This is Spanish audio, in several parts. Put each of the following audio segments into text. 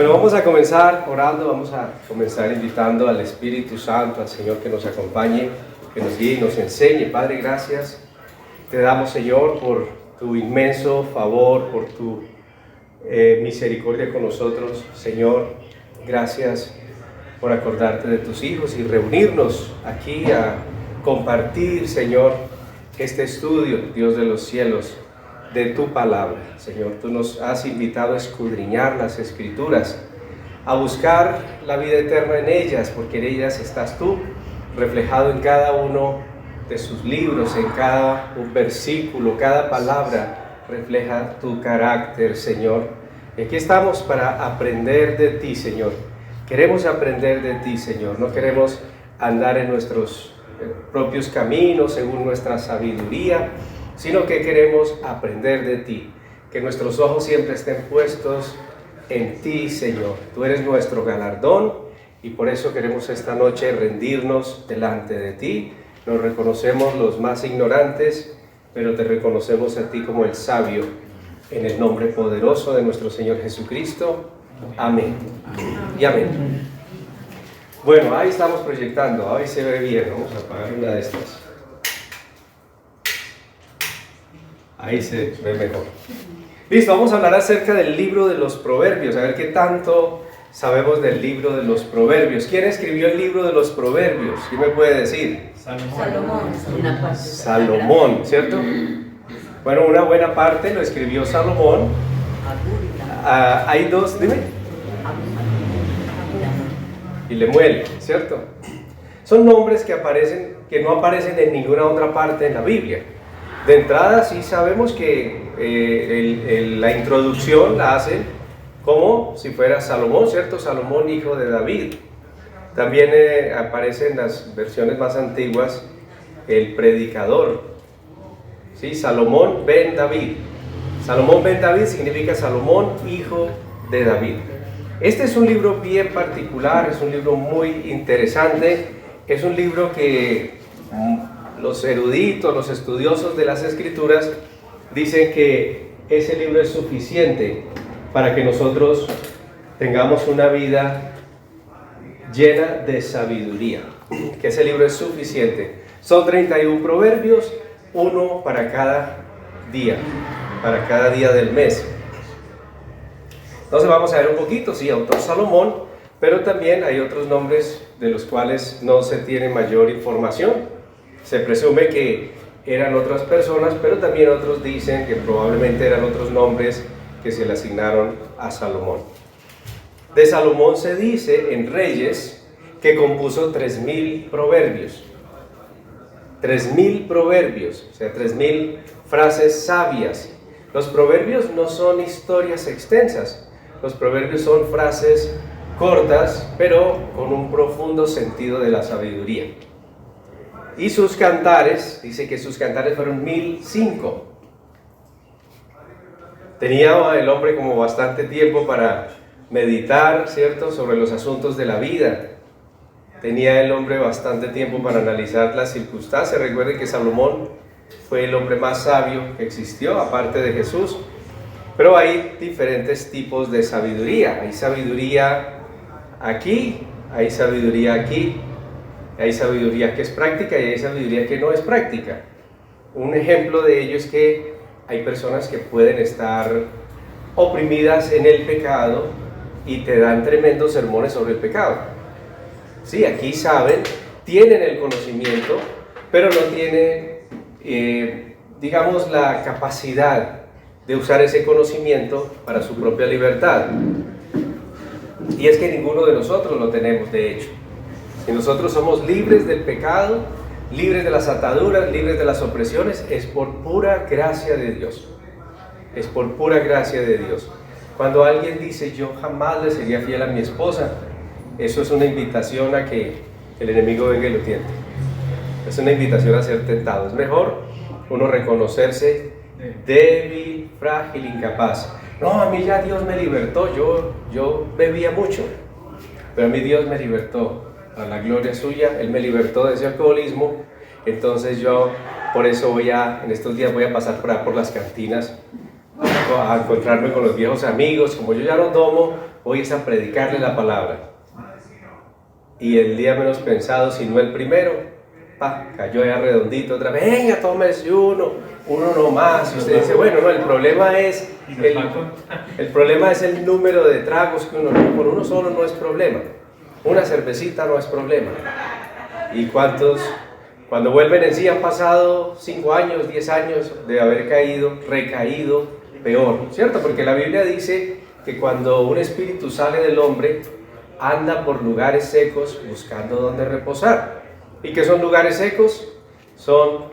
Bueno, vamos a comenzar orando, vamos a comenzar invitando al Espíritu Santo, al Señor que nos acompañe, que nos guíe y nos enseñe. Padre, gracias. Te damos, Señor, por tu inmenso favor, por tu misericordia con nosotros. Señor, gracias por acordarte de tus hijos y reunirnos aquí a compartir, Señor, este estudio, Dios de los cielos, de tu palabra. Señor, tú nos has invitado a escudriñar las Escrituras, a buscar la vida eterna en ellas, porque en ellas estás tú, reflejado en cada uno de sus libros, en cada un versículo, cada palabra refleja tu carácter, Señor. Y aquí estamos para aprender de ti, Señor. Queremos aprender de ti, Señor. No queremos andar en nuestros propios caminos, según nuestra sabiduría, sino que queremos aprender de ti, que nuestros ojos siempre estén puestos en ti, Señor. Tú eres nuestro galardón y por eso queremos esta noche rendirnos delante de ti. Nos reconocemos los más ignorantes, pero te reconocemos a ti como el sabio, en el nombre poderoso de nuestro Señor Jesucristo. Amén. Y amén. Bueno, ahí estamos proyectando, ahí se ve bien. Vamos a apagar una de estas. Ahí se ve mejor. Listo, vamos a hablar acerca del libro de los Proverbios, a ver qué tanto sabemos del libro de los Proverbios. ¿Quién escribió el libro de los Proverbios? ¿Quién me puede decir? Salomón, ¿cierto? Bueno, una buena parte lo escribió Salomón. Hay dos, dime. Y Lemuel, ¿cierto? Son nombres que no aparecen en ninguna otra parte en la Biblia. De entrada sí sabemos que la introducción la hacen como si fuera Salomón, ¿cierto? Salomón, hijo de David. También aparece en las versiones más antiguas el predicador, ¿sí? Salomón ben David. Salomón ben David significa Salomón, hijo de David. Este es un libro bien particular, es un libro muy interesante, es un libro que los eruditos, los estudiosos de las Escrituras dicen que ese libro es suficiente para que nosotros tengamos una vida llena de sabiduría, que ese libro es suficiente. Son 31 proverbios, uno para cada día del mes. Entonces vamos a ver un poquito, sí, autor Salomón, pero también hay otros nombres de los cuales no se tiene mayor información. Se presume que eran otras personas, pero también otros dicen que probablemente eran otros nombres que se le asignaron a Salomón. De Salomón se dice en Reyes que compuso 3.000 proverbios. 3.000 proverbios, o sea, 3.000 frases sabias. Los proverbios no son historias extensas, los proverbios son frases cortas, pero con un profundo sentido de la sabiduría. Y sus cantares, dice que sus cantares fueron 1.005. Tenía el hombre como bastante tiempo para meditar, ¿cierto?, sobre los asuntos de la vida. Tenía el hombre bastante tiempo para analizar las circunstancias. Recuerden que Salomón fue el hombre más sabio que existió, aparte de Jesús. Pero hay diferentes tipos de sabiduría. Hay sabiduría aquí, hay sabiduría aquí. Hay sabiduría que es práctica y hay sabiduría que no es práctica. Un ejemplo de ello es que hay personas que pueden estar oprimidas en el pecado y te dan tremendos sermones sobre el pecado. Sí, aquí saben, tienen el conocimiento, pero no tienen, digamos, la capacidad de usar ese conocimiento para su propia libertad. Y es que ninguno de nosotros lo tenemos, de hecho. Si nosotros somos libres del pecado, libres de las ataduras, libres de las opresiones, es por pura gracia de Dios. Es por pura gracia de Dios. Cuando alguien dice, yo jamás le sería fiel a mi esposa, eso es una invitación a que el enemigo venga y lo tiente. Es una invitación a ser tentado. Es mejor uno reconocerse débil, frágil, incapaz. No, a mí ya Dios me libertó, yo bebía mucho, pero a mí Dios me libertó. A la gloria suya, Él me libertó de ese alcoholismo. Entonces yo por eso en estos días voy a pasar por las cantinas a encontrarme con los viejos amigos. Como yo ya no tomo, hoy es a predicarle la palabra. Y el día menos pensado, si no el primero, cayó ya redondito otra vez, venga, tómese uno no más. Y usted dice, bueno, no, el problema es el número de tragos que uno, por uno solo no es problema. Una cervecita no es problema. ¿Y cuántos, cuando vuelven en sí, han pasado 5 años, 10 años de haber recaído, peor, ¿cierto? Porque la Biblia dice que cuando un espíritu sale del hombre, anda por lugares secos buscando donde reposar. ¿Y qué son lugares secos? Son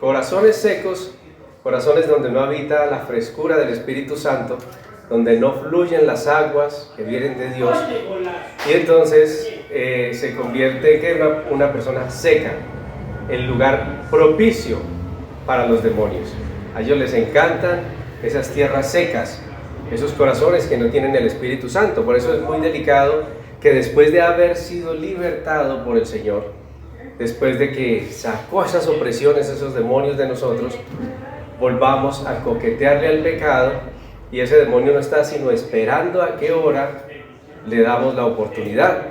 corazones secos, corazones donde no habita la frescura del Espíritu Santo, donde no fluyen las aguas que vienen de Dios, y entonces se convierte en una persona seca, el lugar propicio para los demonios. A ellos les encantan esas tierras secas, esos corazones que no tienen el Espíritu Santo. Por eso es muy delicado que después de haber sido libertado por el Señor, después de que sacó esas opresiones, esos demonios de nosotros, volvamos a coquetearle al pecado, y ese demonio no está sino esperando a qué hora le damos la oportunidad.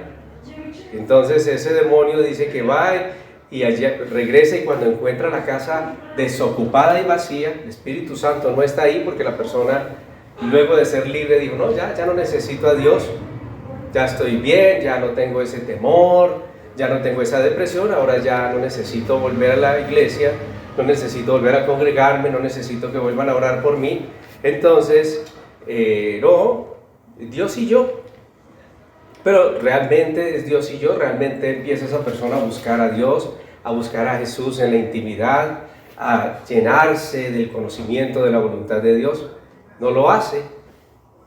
Entonces ese demonio dice que va y allí regresa, y cuando encuentra la casa desocupada y vacía, el Espíritu Santo no está ahí, porque la persona, luego de ser libre, dijo, no, ya no necesito a Dios, ya estoy bien, ya no tengo ese temor, ya no tengo esa depresión, ahora ya no necesito volver a la iglesia, no necesito volver a congregarme, no necesito que vuelvan a orar por mí. Entonces, no, Dios y yo. Pero realmente es Dios y yo, realmente empieza esa persona a buscar a Dios, a buscar a Jesús en la intimidad, a llenarse del conocimiento de la voluntad de Dios. No lo hace,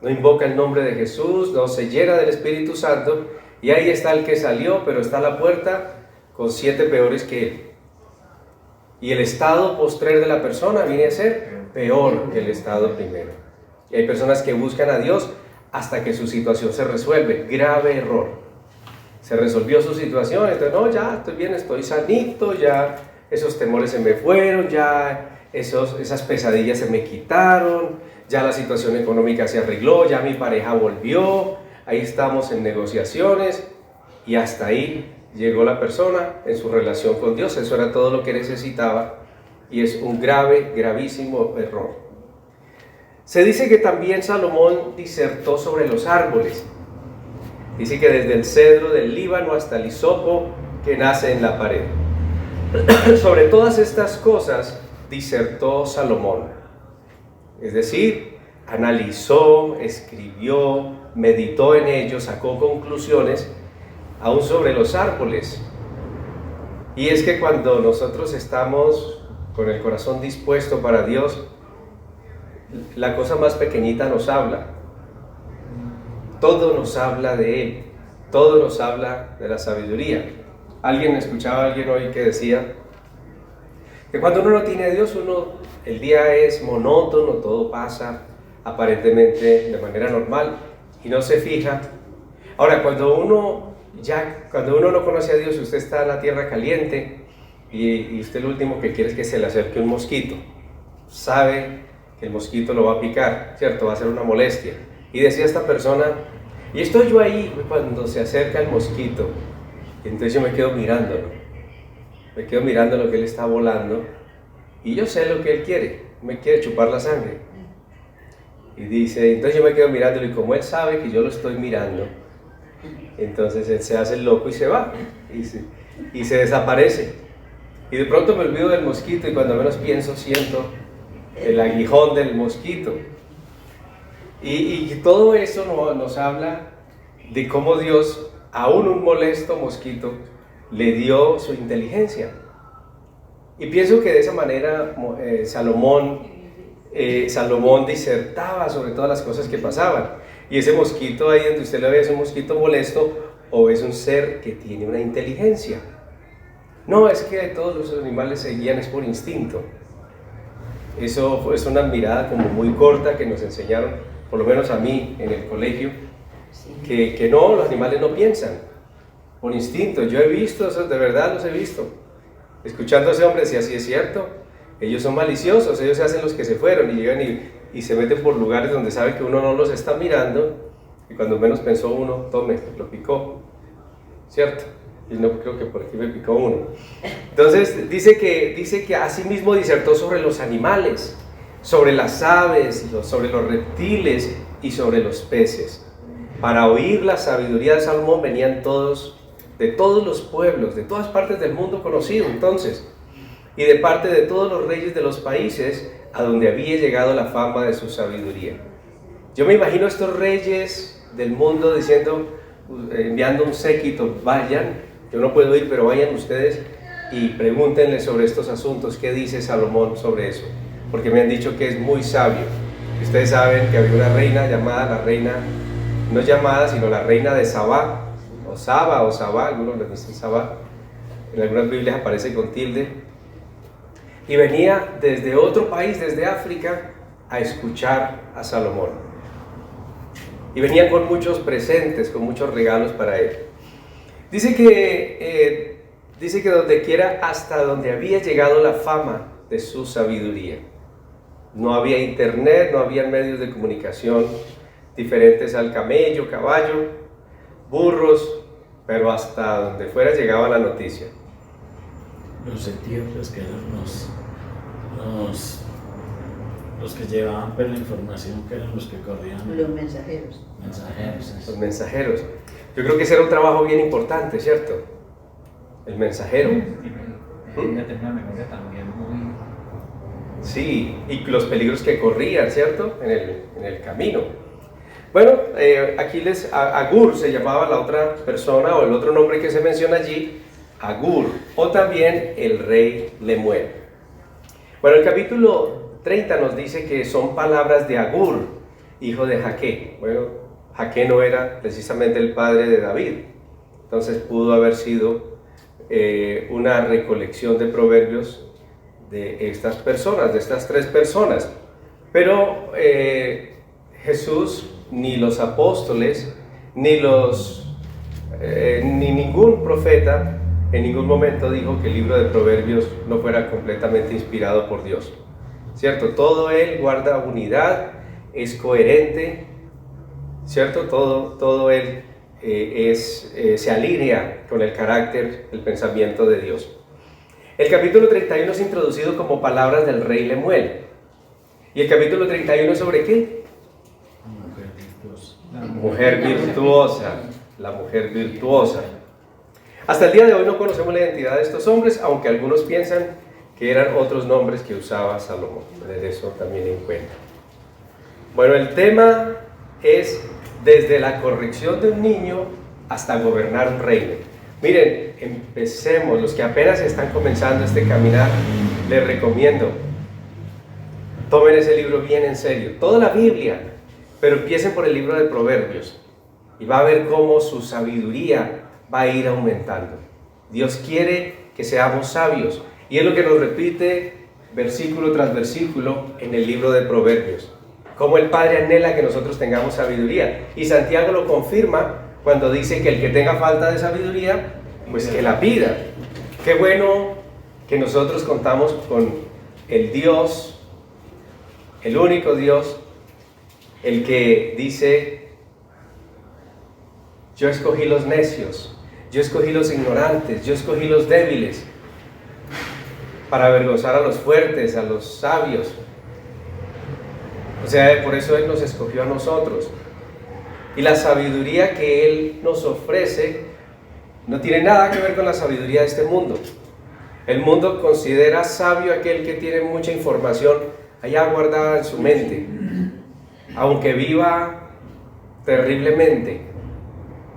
no invoca el nombre de Jesús, no se llena del Espíritu Santo, y ahí está el que salió, pero está a la puerta con 7 peores que él. Y el estado postrer de la persona viene a ser peor que el estado primero. Y hay personas que buscan a Dios hasta que su situación se resuelve. Grave error. Se resolvió su situación, entonces no, ya estoy bien, estoy sanito, ya esos temores se me fueron, ya esas pesadillas se me quitaron, ya la situación económica se arregló, ya mi pareja volvió, ahí estamos en negociaciones, y hasta ahí llegó la persona en su relación con Dios. Eso era todo lo que necesitaba, y es un gravísimo error. Se dice que también Salomón disertó sobre los árboles. Dice que desde el cedro del Líbano hasta el hisopo que nace en la pared. Sobre todas estas cosas disertó Salomón. Es decir, analizó, escribió, meditó en ello, sacó conclusiones, aún sobre los árboles. Y es que cuando nosotros estamos con el corazón dispuesto para Dios, la cosa más pequeñita nos habla. Todo nos habla de Él, todo nos habla de la sabiduría. Escuchaba a alguien hoy que decía que cuando uno no tiene a Dios, el día es monótono, todo pasa aparentemente de manera normal y no se fija. Ahora, cuando uno no conoce a Dios, usted está en la tierra caliente y usted lo último que quiere es que se le acerque un mosquito. Sabe que el mosquito lo va a picar, ¿cierto? Va a ser una molestia. Y decía esta persona, y estoy yo ahí cuando se acerca el mosquito, y entonces yo me quedo mirándolo que él está volando, y yo sé lo que él quiere, me quiere chupar la sangre. Y dice, entonces yo me quedo mirándolo, y como él sabe que yo lo estoy mirando, entonces él se hace el loco y se va, y se desaparece. Y de pronto me olvido del mosquito, y cuando menos pienso, siento el aguijón del mosquito. Y todo eso nos habla de cómo Dios, aún un molesto mosquito, le dio su inteligencia. Y pienso que de esa manera Salomón disertaba sobre todas las cosas que pasaban. Y ese mosquito ahí donde usted lo ve, ¿es un mosquito molesto o es un ser que tiene una inteligencia? No, es que todos los animales se guían es por instinto. Eso es una mirada como muy corta que nos enseñaron, por lo menos a mí en el colegio, que no, los animales no piensan por instinto. Yo he visto eso, de verdad los he visto. Escuchando a ese hombre decía, sí es cierto, ellos son maliciosos, ellos se hacen los que se fueron y llegan y se meten por lugares donde saben que uno no los está mirando, Y cuando menos pensó uno, tome, lo picó, ¿cierto? Y no creo que por aquí me picó uno. Entonces dice que asimismo disertó sobre los animales, sobre las aves, sobre los reptiles y sobre los peces. Para oír la sabiduría de Salomón venían todos, de todos los pueblos, de todas partes del mundo conocido entonces, y de parte de todos los reyes de los países a donde había llegado la fama de su sabiduría. Yo me imagino a estos reyes del mundo diciendo, enviando un séquito, vayan, yo no puedo ir, pero vayan ustedes y pregúntenle sobre estos asuntos, ¿qué dice Salomón sobre eso? Porque me han dicho que es muy sabio. Ustedes saben que había una reina llamada la reina, no llamada, sino la reina de Sabá, o Sabá, algunos le dicen Sabá, en algunas Biblias aparece con tilde, y venía desde otro país, desde África, a escuchar a Salomón. Y venía con muchos presentes, con muchos regalos para él. Dice que donde quiera, hasta donde había llegado la fama de su sabiduría. No había internet, no había medios de comunicación diferentes al camello, caballo, burros, pero hasta donde fuera llegaba la noticia. Los etíopes, que eran los que llevaban pues, la información, que eran los que corrían. Los mensajeros. Los mensajeros. Yo creo que ese era un trabajo bien importante, ¿cierto? El mensajero. Tenía una memoria también muy... Sí, y los peligros que corrían, ¿cierto? En el camino. Bueno, aquí Agur se llamaba la otra persona, o el otro nombre que se menciona allí, Agur, o también el rey Lemuel. Bueno, el capítulo 30 nos dice que son palabras de Agur, hijo de Jaque. Bueno, Jaque no era precisamente el padre de David, entonces pudo haber sido una recolección de proverbios de estas personas, de estas tres personas. Pero Jesús, ni los apóstoles, ni ningún profeta en ningún momento dijo que el libro de Proverbios no fuera completamente inspirado por Dios, ¿cierto? Todo él guarda unidad, es coherente, ¿cierto? Todo él se alinea con el carácter, el pensamiento de Dios. El capítulo 31 es introducido como palabras del rey Lemuel. ¿Y el capítulo 31 sobre qué? Mujer virtuosa, la mujer virtuosa. Hasta el día de hoy no conocemos la identidad de estos hombres, aunque algunos piensan que eran otros nombres que usaba Salomón. De eso también en cuenta. Bueno, el tema es desde la corrección de un niño hasta gobernar un reino. Miren, empecemos, los que apenas están comenzando este caminar, les recomiendo, tomen ese libro bien en serio, toda la Biblia, pero empiecen por el libro de Proverbios y va a ver cómo su sabiduría va a ir aumentando. Dios quiere que seamos sabios y es lo que nos repite versículo tras versículo en el libro de Proverbios. Como el Padre anhela que nosotros tengamos sabiduría, y Santiago lo confirma cuando dice que el que tenga falta de sabiduría, pues que la pida. Qué bueno que nosotros contamos con el Dios, el único Dios, el que dice: yo escogí los necios, yo escogí los ignorantes, yo escogí los débiles, para avergonzar a los fuertes, a los sabios. O sea, por eso Él nos escogió a nosotros. Y la sabiduría que Él nos ofrece no tiene nada que ver con la sabiduría de este mundo. El mundo considera sabio aquel que tiene mucha información allá guardada en su mente, aunque viva terriblemente.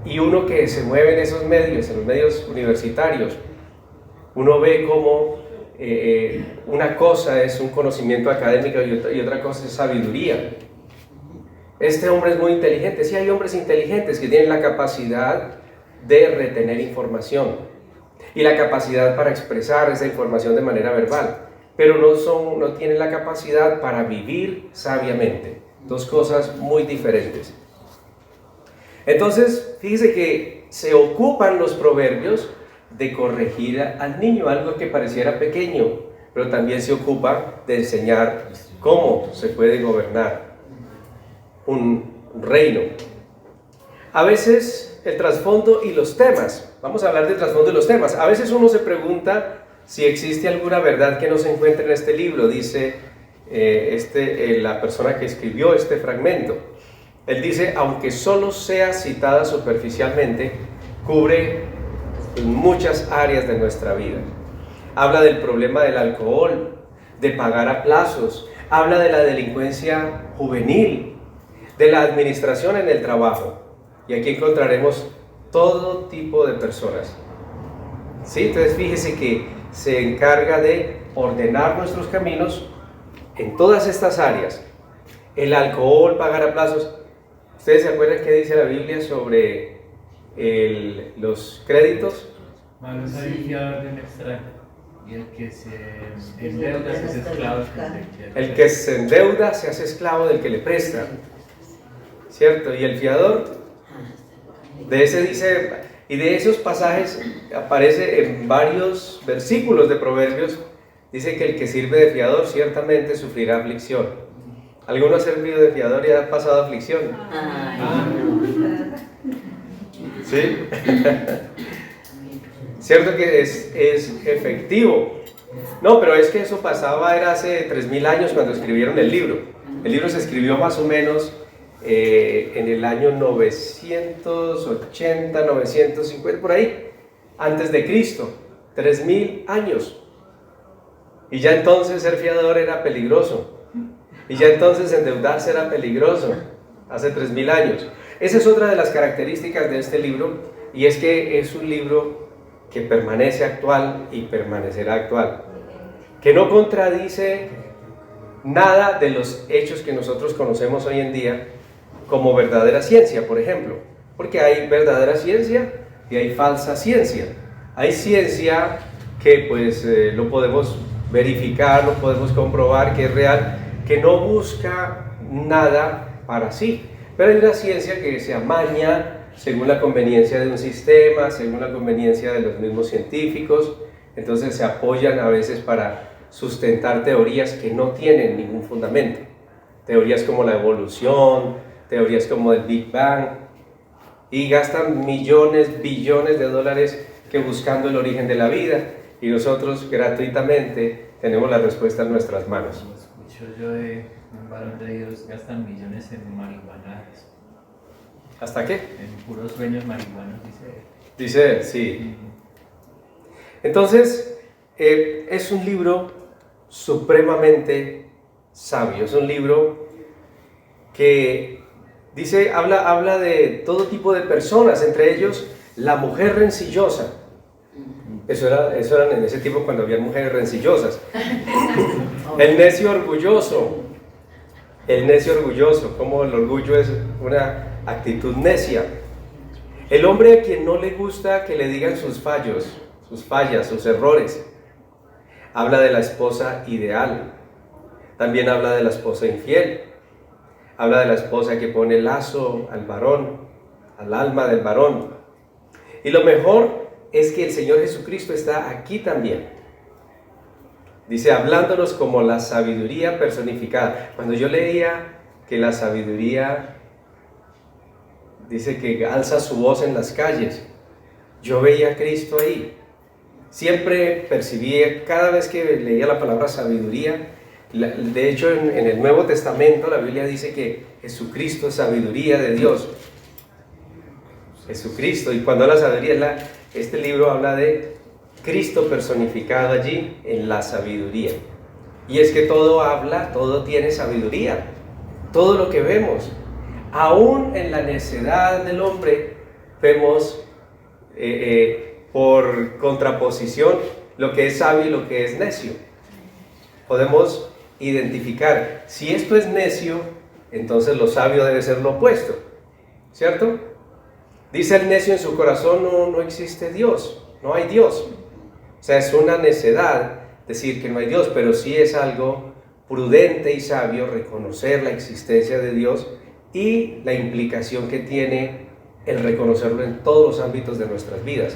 Y uno que se mueve en esos medios, en los medios universitarios, uno ve cómo una cosa es un conocimiento académico y otra cosa es sabiduría. Este hombre es muy inteligente. Sí, hay hombres inteligentes que tienen la capacidad de retener información y la capacidad para expresar esa información de manera verbal, pero no tienen la capacidad para vivir sabiamente. Dos cosas muy diferentes. Entonces, fíjese que se ocupan los proverbios de corregir al niño, algo que pareciera pequeño, pero también se ocupa de enseñar cómo se puede gobernar un reino. A veces el trasfondo y los temas, vamos a hablar del trasfondo y los temas. A veces uno se pregunta si existe alguna verdad que no se encuentre en este libro, dice la persona que escribió este fragmento. Él dice, aunque solo sea citada superficialmente, cubre muchas áreas de nuestra vida. Habla del problema del alcohol, de pagar a plazos, habla de la delincuencia juvenil, de la administración en el trabajo. Y aquí encontraremos todo tipo de personas. ¿Sí? Entonces fíjese que se encarga de ordenar nuestros caminos en todas estas áreas. El alcohol, pagar a plazos. ¿Ustedes se acuerdan qué dice la Biblia sobre los créditos? Malo es el fiador de un extraño, y el que se endeuda se hace esclavo del que le El que se endeuda se hace esclavo del que le presta. ¿Cierto? Y el fiador, de ese dice, y de esos pasajes aparece en varios versículos de Proverbios, dice que el que sirve de fiador ciertamente sufrirá aflicción. ¿Alguno ha servido de fiador y ha pasado aflicción? ¿Sí? Cierto que es efectivo. No, pero es que eso pasaba, era hace 3000 años cuando escribieron el libro. El libro se escribió más o menos en el año 980, 950, por ahí, antes de Cristo, 3000 años. Y ya entonces ser fiador era peligroso. Y ya entonces endeudarse era peligroso, hace 3000 años. Esa es otra de las características de este libro, y es que es un libro que permanece actual y permanecerá actual, que no contradice nada de los hechos que nosotros conocemos hoy en día como verdadera ciencia, por ejemplo, porque hay verdadera ciencia y hay falsa ciencia. Hay ciencia que pues lo podemos verificar, lo podemos comprobar que es real, que no busca nada para sí, pero hay una ciencia que se amaña según la conveniencia de un sistema, según la conveniencia de los mismos científicos. Entonces se apoyan a veces para sustentar teorías que no tienen ningún fundamento. Teorías como la evolución, teorías como el Big Bang, y gastan millones, billones de dólares que buscando el origen de la vida, y nosotros gratuitamente tenemos la respuesta en nuestras manos. Escucho yo de un varón de Dios, gastan millones en marihuanadas. ¿Hasta qué? En puros sueños marihuanos, dice él. Dice él, sí. Entonces, es un libro supremamente sabio, es un libro que dice, habla de todo tipo de personas, entre ellos la mujer rencillosa. Eso era en ese tiempo cuando había mujeres rencillosas. El necio orgulloso, como el orgullo es una actitud necia. El hombre a quien no le gusta que le digan sus fallos, sus fallas, sus errores. Habla de la esposa ideal. También habla de la esposa infiel. Habla de la esposa que pone lazo al varón, al alma del varón. Y lo mejor es que el Señor Jesucristo está aquí también. Dice, hablándonos como la sabiduría personificada. Cuando yo leía que la sabiduría dice que alza su voz en las calles, yo veía a Cristo ahí. Siempre percibía, cada vez que leía la palabra sabiduría, de hecho en el Nuevo Testamento la Biblia dice que Jesucristo es sabiduría de Dios. Jesucristo, y cuando la sabiduría, este libro habla de Cristo personificado allí en la sabiduría. Y es que todo tiene sabiduría, todo lo que vemos. Aún en la necedad del hombre vemos por contraposición lo que es sabio y lo que es necio. Podemos identificar, si esto es necio, entonces lo sabio debe ser lo opuesto, ¿cierto? Dice el necio en su corazón, no existe Dios, no hay Dios. O sea, es una necedad decir que no hay Dios, pero sí es algo prudente y sabio reconocer la existencia de Dios y la implicación que tiene el reconocerlo en todos los ámbitos de nuestras vidas.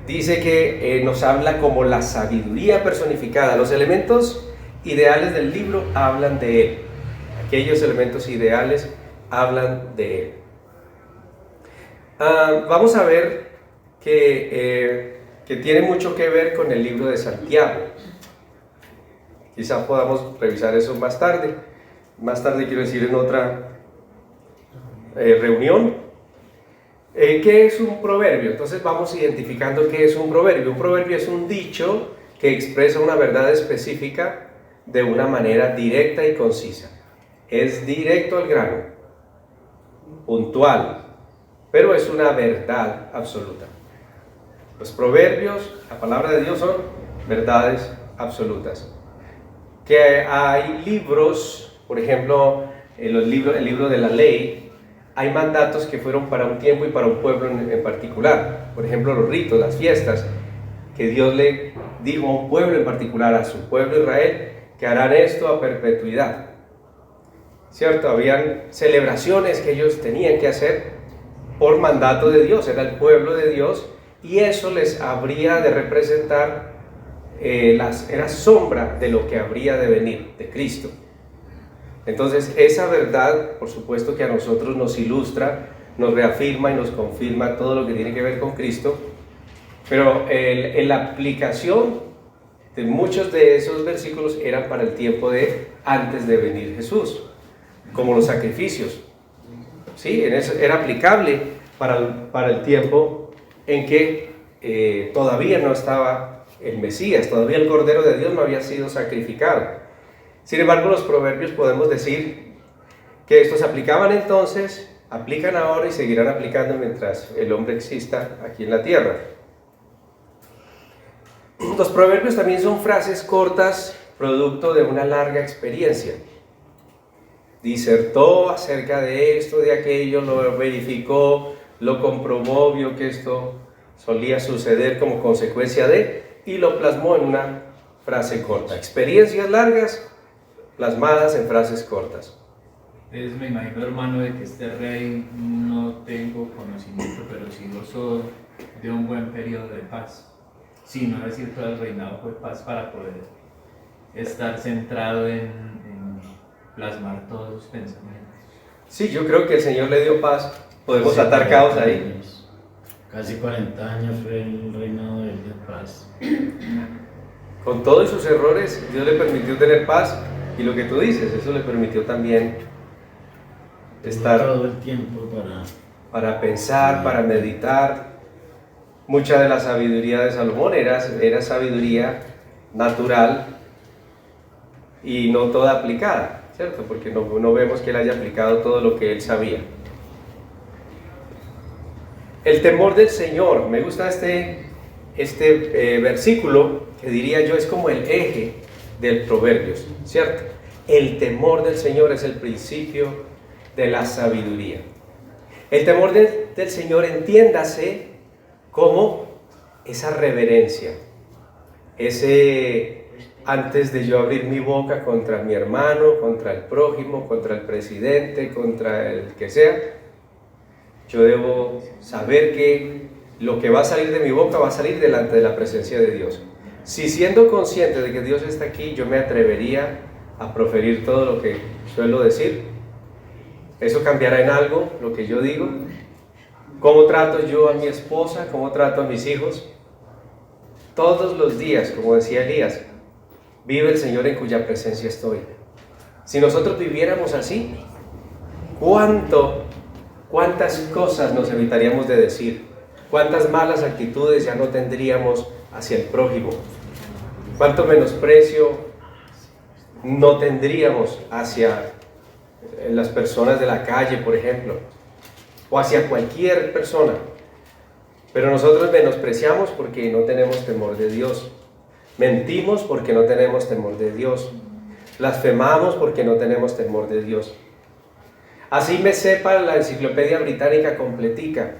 Dice que nos habla como la sabiduría personificada. Los elementos ideales del libro hablan de él. Aquellos elementos ideales hablan de él. Vamos a ver que tiene mucho que ver con el libro de Santiago. Quizá podamos revisar eso más tarde. Más tarde quiero decir en otra reunión. ¿Qué es un proverbio? Entonces vamos identificando qué es un proverbio. Un proverbio es un dicho que expresa una verdad específica de una manera directa y concisa. Es directo al grano, puntual, pero es una verdad absoluta. Los proverbios, la palabra de Dios, son verdades absolutas. Que hay libros, por ejemplo, el libro de la ley, hay mandatos que fueron para un tiempo y para un pueblo en particular. Por ejemplo, los ritos, las fiestas, que Dios le dijo a un pueblo en particular, a su pueblo Israel, que harán esto a perpetuidad. ¿Cierto? Habían celebraciones que ellos tenían que hacer por mandato de Dios, era el pueblo de Dios, y eso les habría de representar, era sombra de lo que habría de venir, de Cristo. Entonces esa verdad, por supuesto que a nosotros nos ilustra, nos reafirma y nos confirma todo lo que tiene que ver con Cristo, pero en la aplicación de muchos de esos versículos eran para el tiempo de antes de venir Jesús, como los sacrificios. Sí, en eso era aplicable para el tiempo en que todavía no estaba el Mesías, todavía el Cordero de Dios no había sido sacrificado. Sin embargo, los proverbios podemos decir que estos aplicaban entonces, aplican ahora y seguirán aplicando mientras el hombre exista aquí en la tierra. Los proverbios también son frases cortas, producto de una larga experiencia. Disertó acerca de esto, de aquello, lo verificó, lo comprobó, vio que esto solía suceder como consecuencia de, y lo plasmó en una frase corta. Experiencias largas plasmadas en frases cortas. Entonces me imagino, hermano, de que este rey, no tengo conocimiento, pero sí gozó de un buen periodo de paz. Sí, no decir todo el reinado fue paz para poder estar centrado en plasmar todos sus pensamientos. Sí, yo creo que el Señor le dio paz. Podemos atar cabos ahí. Casi 40 años fue el reinado de paz. Con todos sus errores, Dios le permitió tener paz. Y lo que tú dices, eso le permitió también estar todo el tiempo para pensar, para meditar. Mucha de la sabiduría de Salomón era sabiduría natural y no toda aplicada, ¿cierto? Porque no vemos que él haya aplicado todo lo que él sabía. El temor del Señor, me gusta este versículo que diría yo es como el eje del Proverbios, ¿cierto? El temor del Señor es el principio de la sabiduría. El temor del Señor, entiéndase como esa reverencia, ese antes de yo abrir mi boca contra mi hermano, contra el prójimo, contra el presidente, contra el que sea, yo debo saber que lo que va a salir de mi boca va a salir delante de la presencia de Dios. Si siendo consciente de que Dios está aquí, yo me atrevería a proferir todo lo que suelo decir, ¿eso cambiará en algo lo que yo digo? ¿Cómo trato yo a mi esposa? ¿Cómo trato a mis hijos? Todos los días, como decía Elías, vive el Señor en cuya presencia estoy. Si nosotros viviéramos así, ¿cuántas cosas nos evitaríamos de decir? ¿Cuántas malas actitudes ya no tendríamos hacia el prójimo? ¿Cuánto menosprecio no tendríamos hacia las personas de la calle, por ejemplo? O hacia cualquier persona. Pero nosotros menospreciamos porque no tenemos temor de Dios. Mentimos porque no tenemos temor de Dios. Blasfemamos porque no tenemos temor de Dios. Así me sepa la enciclopedia británica completica.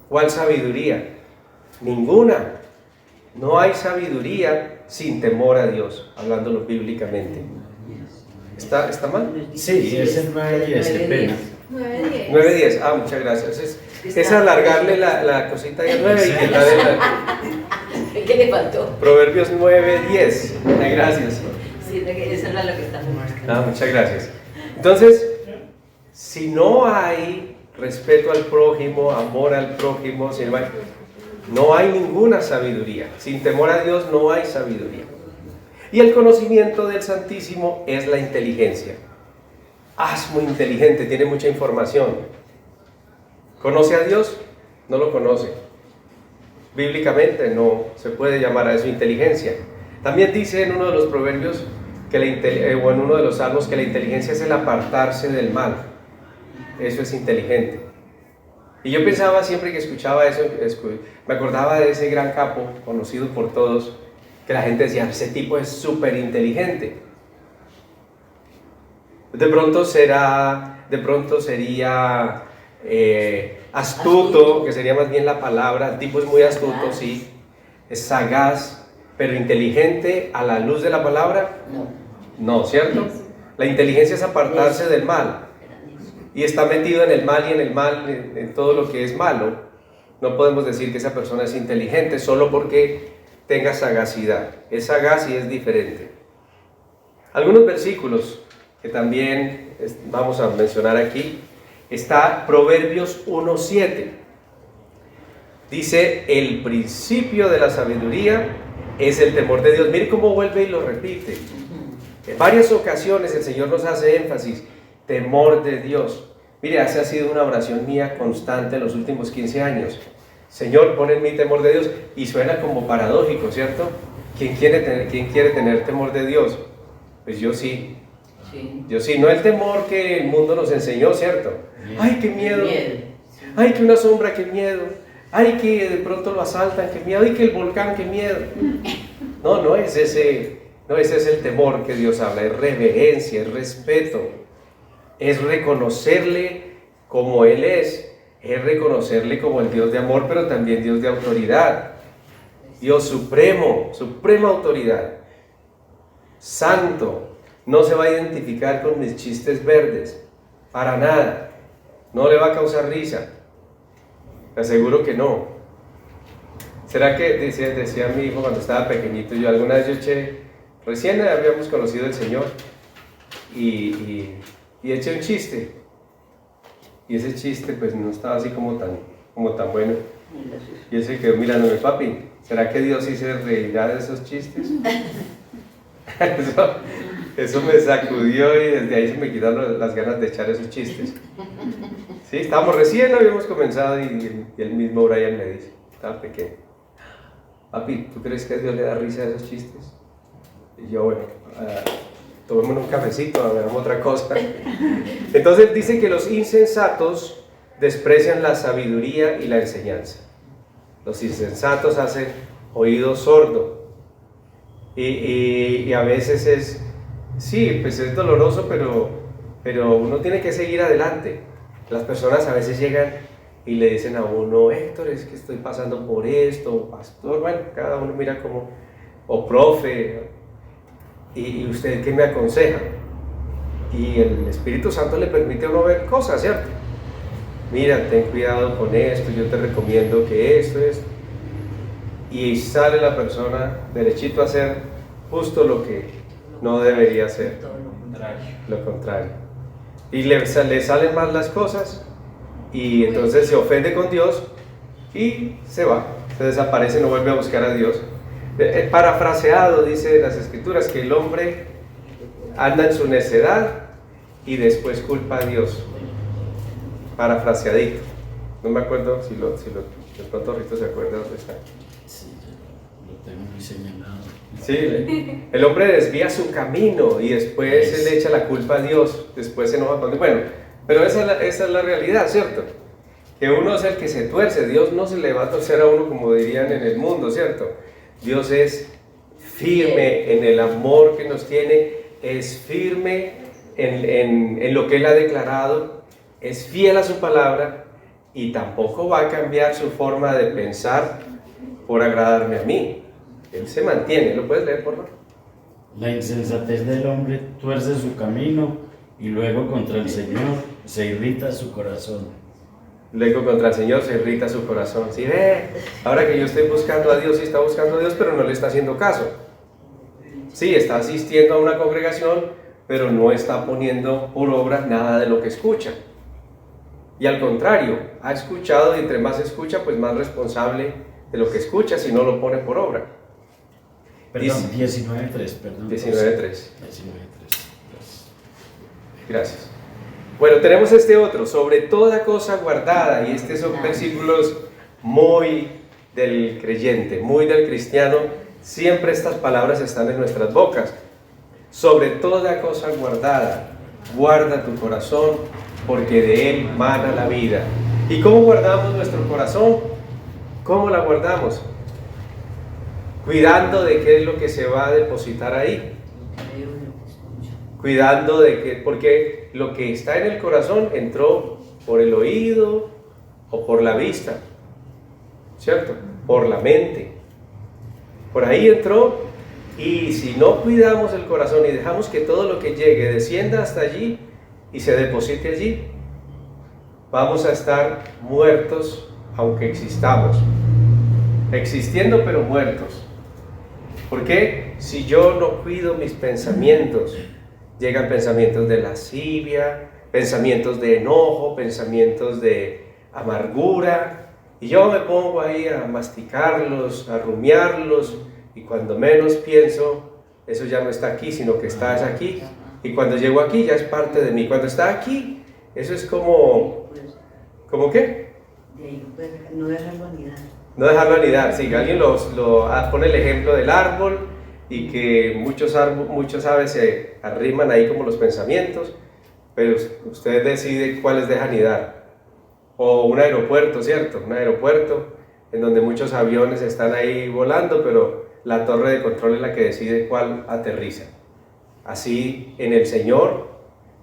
¿Cuál sabiduría? Ninguna. No hay sabiduría sin temor a Dios, hablándolo bíblicamente. ¿Está mal? Sí, es el 9:10, qué pena. 9:10. 9:10, muchas gracias. Es alargarle la cosita de 9 y que la de la... ¿Qué le faltó? Proverbios 9:10. Gracias. Sí, eso era lo que estamos buscando. Muchas gracias. Entonces, si no hay respeto al prójimo, amor al prójimo, no hay ninguna sabiduría. Sin temor a Dios no hay sabiduría. Y el conocimiento del Santísimo es la inteligencia. Es muy inteligente, tiene mucha información. ¿Conoce a Dios? No lo conoce. Bíblicamente no se puede llamar a eso inteligencia. También dice en uno de los proverbios, o en uno de los salmos, que la inteligencia es el apartarse del mal. Eso es inteligente. Y yo pensaba siempre que escuchaba eso, me acordaba de ese gran capo, conocido por todos, que la gente decía, ese tipo es súper inteligente. De pronto sería astuto, que sería más bien la palabra. El tipo es muy astuto, sí. Es sagaz, pero inteligente a la luz de la palabra. No, ¿cierto? La inteligencia es apartarse del mal. Y está metido en el mal y en todo lo que es malo. No podemos decir que esa persona es inteligente solo porque tenga sagacidad. Es sagaz y es diferente. Algunos versículos que también vamos a mencionar aquí. Está Proverbios 1:7. Dice, el principio de la sabiduría es el temor de Dios. Mire cómo vuelve y lo repite. En varias ocasiones el Señor nos hace énfasis, temor de Dios. Mire, esa ha sido una oración mía constante en los últimos 15 años. Señor, pon en mí temor de Dios. Y suena como paradójico, ¿cierto? ¿Quién quiere tener temor de Dios? Pues yo sí. Yo sí, no el temor que el mundo nos enseñó, ¿cierto? ¡Ay, qué miedo! ¡Ay, que una sombra, qué miedo! ¡Ay, que de pronto lo asaltan, qué miedo! ¡Ay, que el volcán, qué miedo! No es ese es el temor que Dios habla, es reverencia, es respeto, es reconocerle como Él es reconocerle como el Dios de amor, pero también Dios de autoridad, Dios supremo, suprema autoridad, santo. No se va a identificar con mis chistes verdes, para nada. No le va a causar risa. Te aseguro que no. ¿Será que, decía mi hijo cuando estaba pequeñito, yo alguna vez recién habíamos conocido al Señor y eché un chiste? Y ese chiste pues no estaba así como tan bueno. Y él se quedó mirándome, papi, ¿será que Dios sí se reirá de esos chistes? Eso me sacudió y desde ahí se me quitaron las ganas de echar esos chistes. Sí, estábamos recién, habíamos comenzado y el mismo Brian me dice, estaba pequeño, papi, ¿tú crees que a Dios le da risa a esos chistes? Y yo, bueno, tomémonos un cafecito, hagamos otra cosa. Entonces dice que los insensatos desprecian la sabiduría y la enseñanza. Los insensatos hacen oído sordo. Y a veces pues es doloroso, pero uno tiene que seguir adelante. Las personas a veces llegan y le dicen a uno, Héctor, es que estoy pasando por esto, pastor, bueno, cada uno mira como, o profe, y usted ¿qué me aconseja? Y el Espíritu Santo le permite a uno ver cosas, ¿cierto? Mira, ten cuidado con esto, yo te recomiendo que esto. Y sale la persona derechito a hacer justo lo que no debería hacer, lo contrario. Y le salen mal las cosas y entonces se ofende con Dios y se va, se desaparece, no vuelve a buscar a Dios. Parafraseado dice las Escrituras que el hombre anda en su necedad y después culpa a Dios. Parafraseadito. No me acuerdo si de pronto Rito se acuerda dónde está. Sí, lo tengo muy señalado. Sí, el hombre desvía su camino y después se le echa la culpa a Dios, después se enoja con Dios. Bueno, pero esa es la realidad, ¿cierto? Que uno es el que se tuerce, Dios no se le va a torcer a uno como dirían en el mundo, ¿cierto? Dios es firme en el amor que nos tiene, es firme en lo que Él ha declarado, es fiel a su palabra y tampoco va a cambiar su forma de pensar por agradarme a mí. Él se mantiene. ¿Lo puedes leer, por favor? La insensatez del hombre tuerce su camino y luego contra el Señor se irrita su corazón. Luego contra el Señor se irrita su corazón. ¿Sí ve? Ahora que yo estoy buscando a Dios, sí está buscando a Dios, pero no le está haciendo caso. Sí, está asistiendo a una congregación, pero no está poniendo por obra nada de lo que escucha. Y al contrario, ha escuchado y entre más escucha, pues más responsable de lo que escucha si no lo pone por obra. Perdón, 19.3, perdón. 19.3. 19.3. Gracias. Bueno, tenemos este otro, sobre toda cosa guardada, y estos son versículos muy del creyente, muy del cristiano. Siempre estas palabras están en nuestras bocas. Sobre toda cosa guardada, guarda tu corazón, porque de él mana la vida. ¿Y cómo guardamos nuestro corazón? ¿Cómo la guardamos? Cuidando de qué es lo que se va a depositar ahí. Cuidando de que, porque lo que está en el corazón entró por el oído o por la vista, ¿cierto? Por la mente. Por ahí entró, y si no cuidamos el corazón y dejamos que todo lo que llegue descienda hasta allí y se deposite allí, vamos a estar muertos aunque existamos. Existiendo pero muertos. ¿Por qué? Si yo no cuido mis pensamientos, llegan pensamientos de lascivia, pensamientos de enojo, pensamientos de amargura, y yo me pongo ahí a masticarlos, a rumiarlos, y cuando menos pienso, eso ya no está aquí, sino que está aquí, y cuando llego aquí ya es parte de mí. Cuando está aquí, eso es como... ¿Cómo qué? No dejarlo anidar. No dejarlo anidar, sí, alguien pone el ejemplo del árbol, y que muchas aves se arriman ahí como los pensamientos, pero usted decide cuáles deja anidar. O un aeropuerto, ¿cierto? Un aeropuerto en donde muchos aviones están ahí volando, pero la torre de control es la que decide cuál aterriza. Así, en el Señor,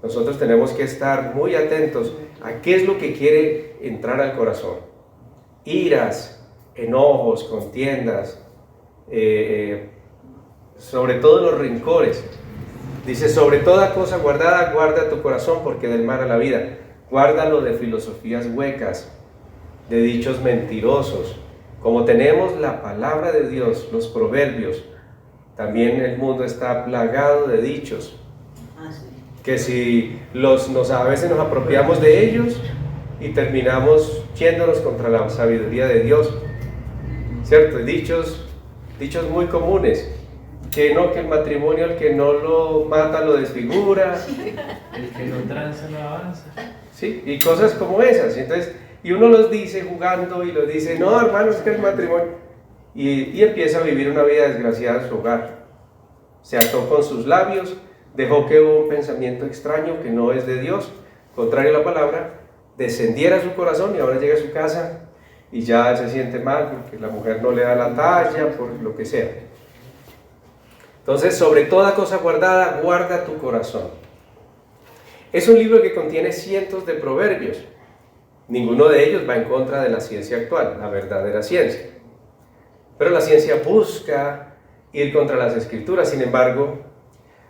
nosotros tenemos que estar muy atentos a qué es lo que quiere entrar al corazón. Iras, enojos, contiendas, sobre todo los rencores. Dice, sobre toda cosa guardada, guarda tu corazón, porque del mana la vida. Guárdalo de filosofías huecas, de dichos mentirosos. Como tenemos la palabra de Dios, los proverbios, también el mundo está plagado de dichos, que si a veces nos apropiamos de ellos y terminamos yéndonos contra la sabiduría de Dios, ¿cierto? Dichos muy comunes, que el matrimonio, el que no lo mata lo desfigura, El que no tranza no avanza. ¿sí? Y cosas como esas. Entonces, y uno los dice jugando y los dice, no, hermano, es que el matrimonio, y empieza a vivir una vida desgraciada en su hogar. Se ató con sus labios, dejó que un pensamiento extraño que no es de Dios, contrario a la palabra, descendiera a su corazón, y ahora llega a su casa y ya se siente mal porque la mujer no le da la talla, por lo que sea. Entonces, sobre toda cosa guardada, guarda tu corazón. Es un libro que contiene cientos de proverbios. Ninguno de ellos va en contra de la ciencia actual, la verdadera ciencia. Pero la ciencia busca ir contra las escrituras. Sin embargo,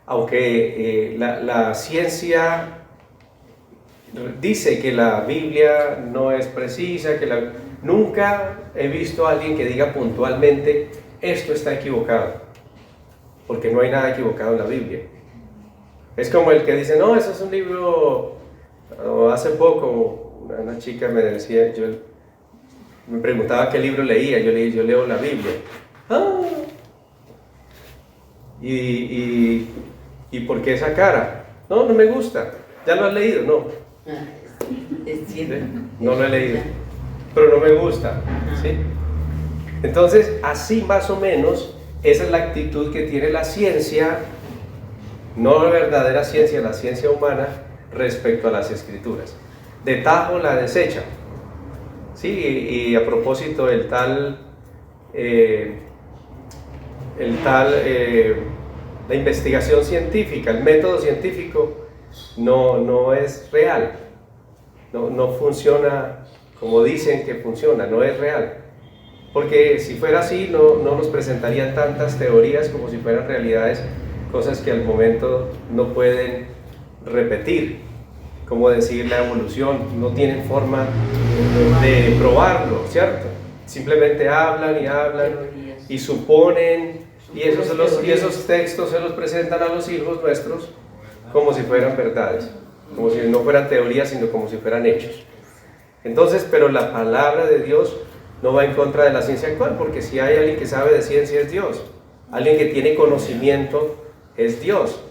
aunque la ciencia dice que la Biblia no es precisa, nunca he visto a alguien que diga puntualmente, esto está equivocado, porque no hay nada equivocado en la Biblia. Es como el que dice, no, eso es un libro. Hace poco una chica me decía, me preguntaba qué libro leía, yo leo la Biblia. Ah, ¿y por qué esa cara? No me gusta. ¿Ya lo has leído? No. Es cierto. No lo he leído, pero no me gusta, ¿sí? Entonces, así más o menos, esa es la actitud que tiene la ciencia, no la verdadera ciencia, la ciencia humana, respecto a las escrituras. De tajo la desecha, ¿sí? Y a propósito, la investigación científica, el método científico no es real, no funciona como dicen que funciona, no es real. Porque si fuera así, no nos presentarían tantas teorías como si fueran realidades, cosas que al momento no pueden repetir, como decir la evolución, no tienen forma de probarlo, ¿cierto? Simplemente hablan y suponen, y esos textos se los presentan a los hijos nuestros como si fueran verdades, como si no fueran teorías, sino como si fueran hechos. Entonces, pero la palabra de Dios no va en contra de la ciencia actual, porque si hay alguien que sabe de ciencia es Dios. Alguien que tiene conocimiento es Dios.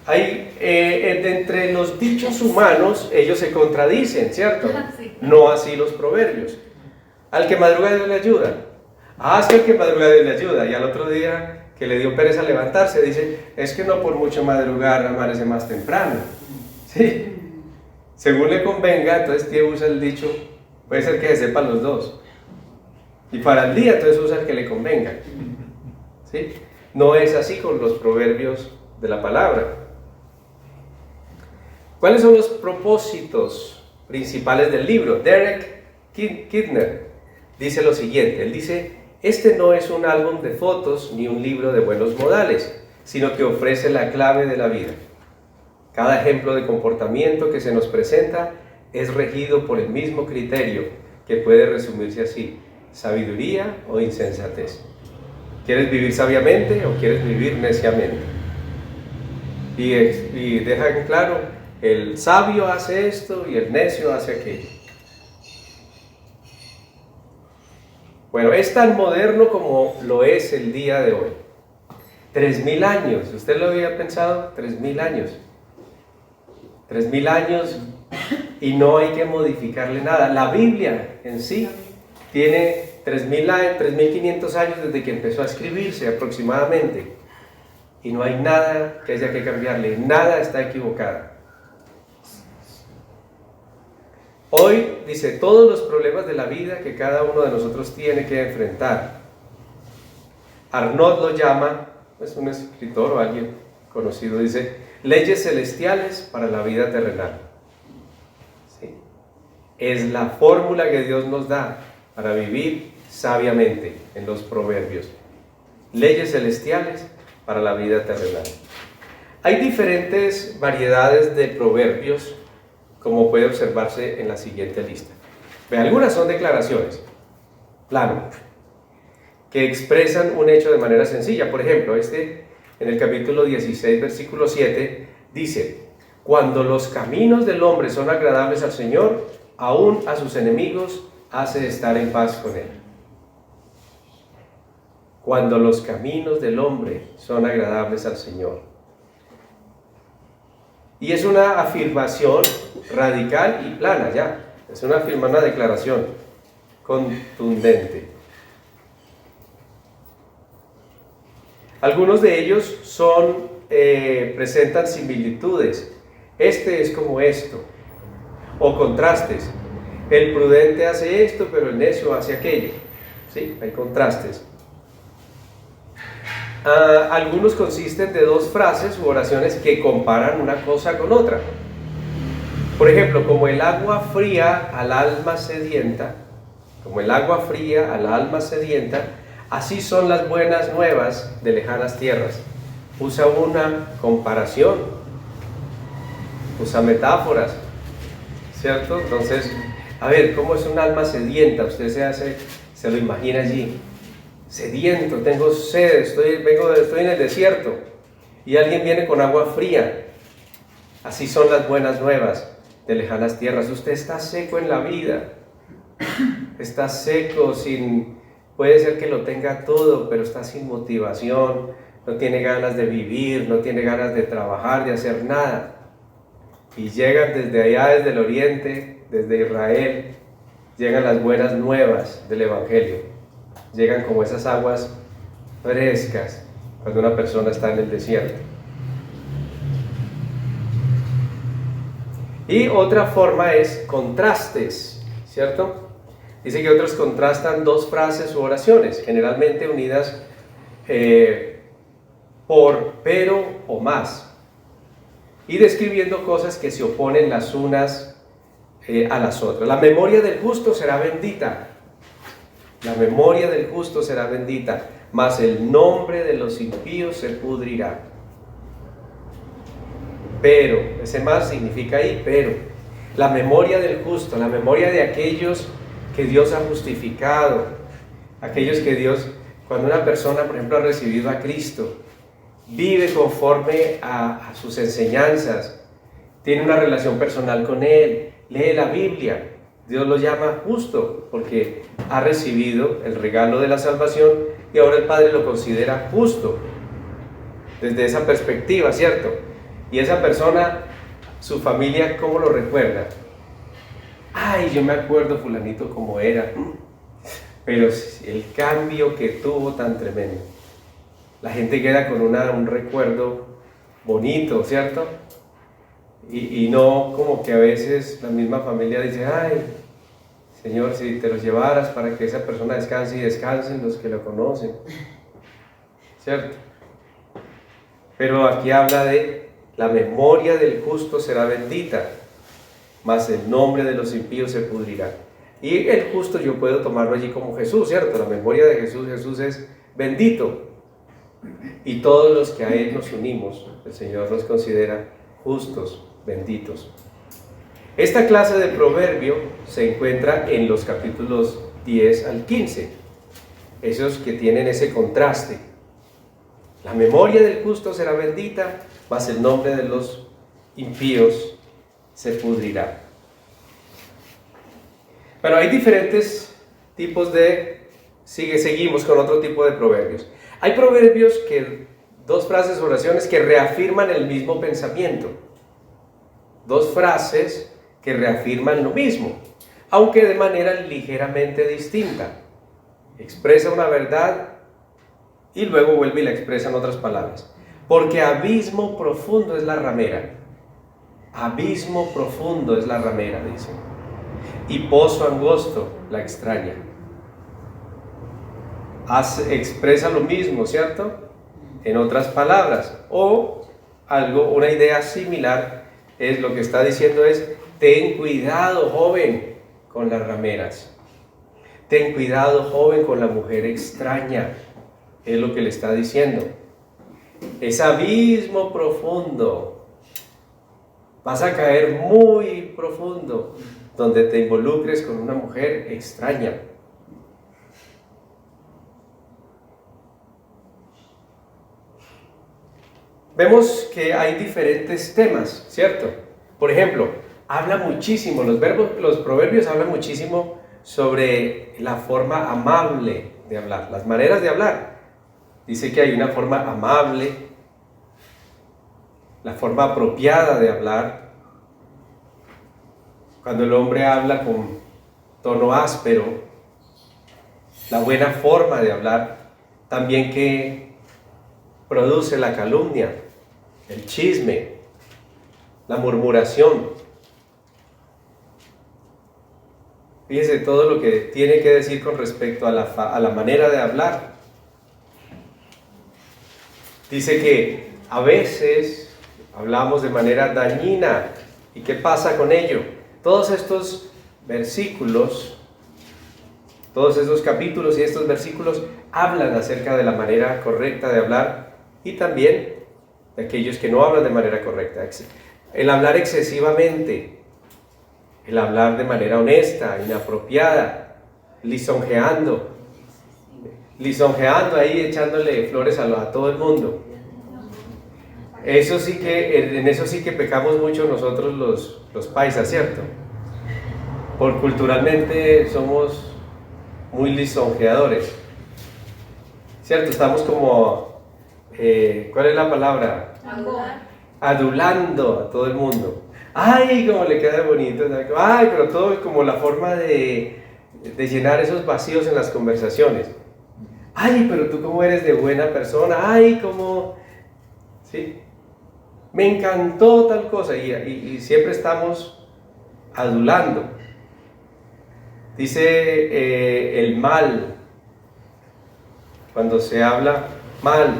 Hay, entre los dichos humanos, ellos se contradicen, ¿cierto? Sí. No así los proverbios. Al que madruga Dios le ayuda. Es que al que madruga Dios le ayuda. Y al otro día que le dio pereza levantarse, dice, es que no por mucho madrugar amanece más temprano. ¿Sí? Según le convenga, entonces ¿quién usa el dicho? Puede ser que se sepan los dos. Y para el día, entonces usa el que le convenga. ¿Sí? No es así con los proverbios de la palabra. ¿Cuáles son los propósitos principales del libro? Derek Kidner dice lo siguiente. Él dice, este no es un álbum de fotos ni un libro de buenos modales, sino que ofrece la clave de la vida. Cada ejemplo de comportamiento que se nos presenta es regido por el mismo criterio, que puede resumirse así: sabiduría o insensatez. ¿Quieres vivir sabiamente o quieres vivir neciamente? Y deja en claro, el sabio hace esto y el necio hace aquello. Bueno, es tan moderno como lo es el día de hoy. 3000 años, ¿usted lo había pensado? 3000 años. 3000 años y no hay que modificarle nada. La Biblia en sí tiene 3500 años desde que empezó a escribirse aproximadamente. Y no hay nada que haya que cambiarle, nada está equivocado. Hoy dice todos los problemas de la vida que cada uno de nosotros tiene que enfrentar. Arnaud lo llama, es un escritor o alguien conocido, dice, leyes celestiales para la vida terrenal. ¿Sí? Es la fórmula que Dios nos da para vivir sabiamente en los proverbios. Leyes celestiales para la vida terrenal. Hay diferentes variedades de proverbios, como puede observarse en la siguiente lista. Algunas son declaraciones, plano, que expresan un hecho de manera sencilla. Por ejemplo, en el capítulo 16, versículo 7, dice, cuando los caminos del hombre son agradables al Señor, aún a sus enemigos hace estar en paz con él. Cuando los caminos del hombre son agradables al Señor. Y es una afirmación radical y plana, ya. Es una declaración contundente. Algunos de ellos presentan similitudes. Este es como esto. O contrastes. El prudente hace esto, pero el necio hace aquello. ¿Sí? Hay contrastes. Algunos consisten de dos frases u oraciones que comparan una cosa con otra. Por ejemplo, como el agua fría al alma sedienta, así son las buenas nuevas de lejanas tierras. Usa una comparación, usa metáforas, ¿cierto? Entonces, a ver, ¿cómo es un alma sedienta? Usted se lo imagina allí. Sediento, tengo sed, estoy en el desierto y alguien viene con agua fría. Así son las buenas nuevas de lejanas tierras. Usted está seco en la vida, está seco, puede ser que lo tenga todo, pero está sin motivación, no tiene ganas de vivir, no tiene ganas de trabajar, de hacer nada. Y llegan desde allá, desde el oriente, desde Israel, llegan las buenas nuevas del Evangelio. Llegan como esas aguas frescas cuando una persona está en el desierto. Y otra forma es contrastes, ¿cierto? Dice que otros contrastan dos frases u oraciones, generalmente unidas por pero o más, y describiendo cosas que se oponen las unas a las otras. La memoria del justo será bendita. La memoria del justo será bendita, mas el nombre de los impíos se pudrirá. Pero, ese más significa ahí, pero. La memoria del justo, la memoria de aquellos que Dios ha justificado, aquellos que Dios, cuando una persona, por ejemplo, ha recibido a Cristo, vive conforme a sus enseñanzas, tiene una relación personal con Él, lee la Biblia. Dios lo llama justo porque ha recibido el regalo de la salvación y ahora el Padre lo considera justo desde esa perspectiva, ¿cierto? Y esa persona, su familia, ¿cómo lo recuerda? Ay, yo me acuerdo fulanito cómo era, pero el cambio que tuvo tan tremendo. La gente queda con un recuerdo bonito, ¿cierto? Y no como que a veces la misma familia dice, ay, Señor, si te los llevaras para que esa persona descanse y descansen los que lo conocen, ¿cierto? Pero aquí habla de la memoria del justo será bendita, mas el nombre de los impíos se pudrirá. Y el justo yo puedo tomarlo allí como Jesús, ¿cierto? La memoria de Jesús, Jesús es bendito. Y todos los que a Él nos unimos, el Señor nos considera justos, benditos. Esta clase de proverbio se encuentra en los capítulos 10 al 15, esos que tienen ese contraste. La memoria del justo será bendita, mas el nombre de los impíos se pudrirá. Pero hay diferentes tipos de... Seguimos con otro tipo de proverbios. Hay proverbios dos frases, oraciones que reafirman el mismo pensamiento. Dos frases que reafirman lo mismo, aunque de manera ligeramente distinta. Expresa una verdad y luego vuelve y la expresa en otras palabras. Porque abismo profundo es la ramera. Abismo profundo es la ramera, dice. Y pozo angosto la extraña. Expresa lo mismo, ¿cierto? En otras palabras. O una idea similar es lo que está diciendo es: ten cuidado, joven, con las rameras. Ten cuidado, joven, con la mujer extraña. Es lo que le está diciendo. Es abismo profundo. Vas a caer muy profundo donde te involucres con una mujer extraña. Vemos que hay diferentes temas, ¿cierto? Por ejemplo, habla muchísimo, los proverbios hablan muchísimo sobre la forma amable de hablar, las maneras de hablar. Dice que hay una forma amable, la forma apropiada de hablar. Cuando el hombre habla con tono áspero, la buena forma de hablar, también que produce la calumnia, el chisme, la murmuración. Fíjese todo lo que tiene que decir con respecto a la manera de hablar. Dice que a veces hablamos de manera dañina. ¿Y qué pasa con ello? Todos estos versículos, todos estos capítulos y estos versículos hablan acerca de la manera correcta de hablar y también de aquellos que no hablan de manera correcta. El hablar excesivamente, el hablar de manera honesta, inapropiada, lisonjeando ahí, echándole flores a todo el mundo. En eso sí que pecamos mucho nosotros los paisas, ¿cierto? Culturalmente somos muy lisonjeadores, ¿cierto? Estamos como, ¿cuál es la palabra? Adulando a todo el mundo. ¡Ay, cómo le queda bonito! ¡Ay, pero todo es como la forma de llenar esos vacíos en las conversaciones! ¡Ay, pero tú cómo eres de buena persona! ¡Ay, cómo! ¿Sí? Me encantó tal cosa y siempre estamos adulando. Dice el mal, cuando se habla mal,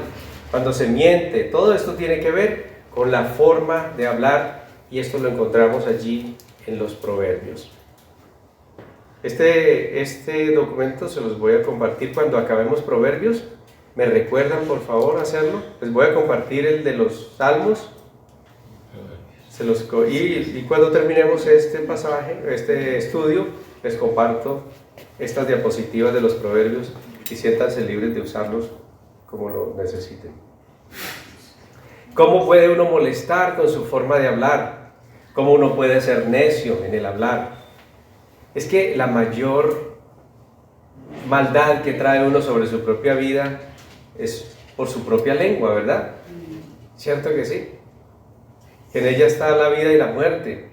cuando se miente, todo esto tiene que ver con la forma de hablar y esto lo encontramos allí en los proverbios. Este documento se los voy a compartir cuando acabemos proverbios. ¿Me recuerdan por favor hacerlo? Les voy a compartir el de los salmos. Y cuando terminemos este pasaje, este estudio, les comparto estas diapositivas de los proverbios y siéntanse libres de usarlos como lo necesiten. ¿Cómo puede uno molestar con su forma de hablar? ¿Cómo uno puede ser necio en el hablar? Es que la mayor maldad que trae uno sobre su propia vida es por su propia lengua, ¿verdad? ¿Cierto que sí? En ella está la vida y la muerte,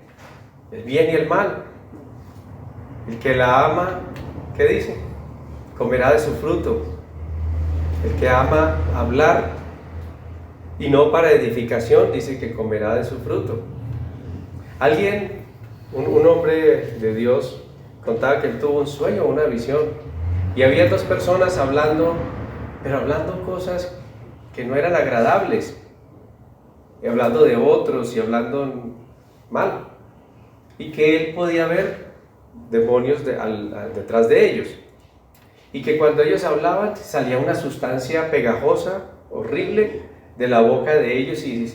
el bien y el mal. El que la ama, ¿qué dice? Comerá de su fruto. El que ama hablar y no para edificación, dice que comerá de su fruto. Alguien, un hombre de Dios, contaba que él tuvo un sueño, una visión, y había dos personas hablando, pero hablando cosas que no eran agradables, y hablando de otros y hablando mal, y que él podía ver demonios detrás de ellos, y que cuando ellos hablaban salía una sustancia pegajosa, horrible, de la boca de ellos, y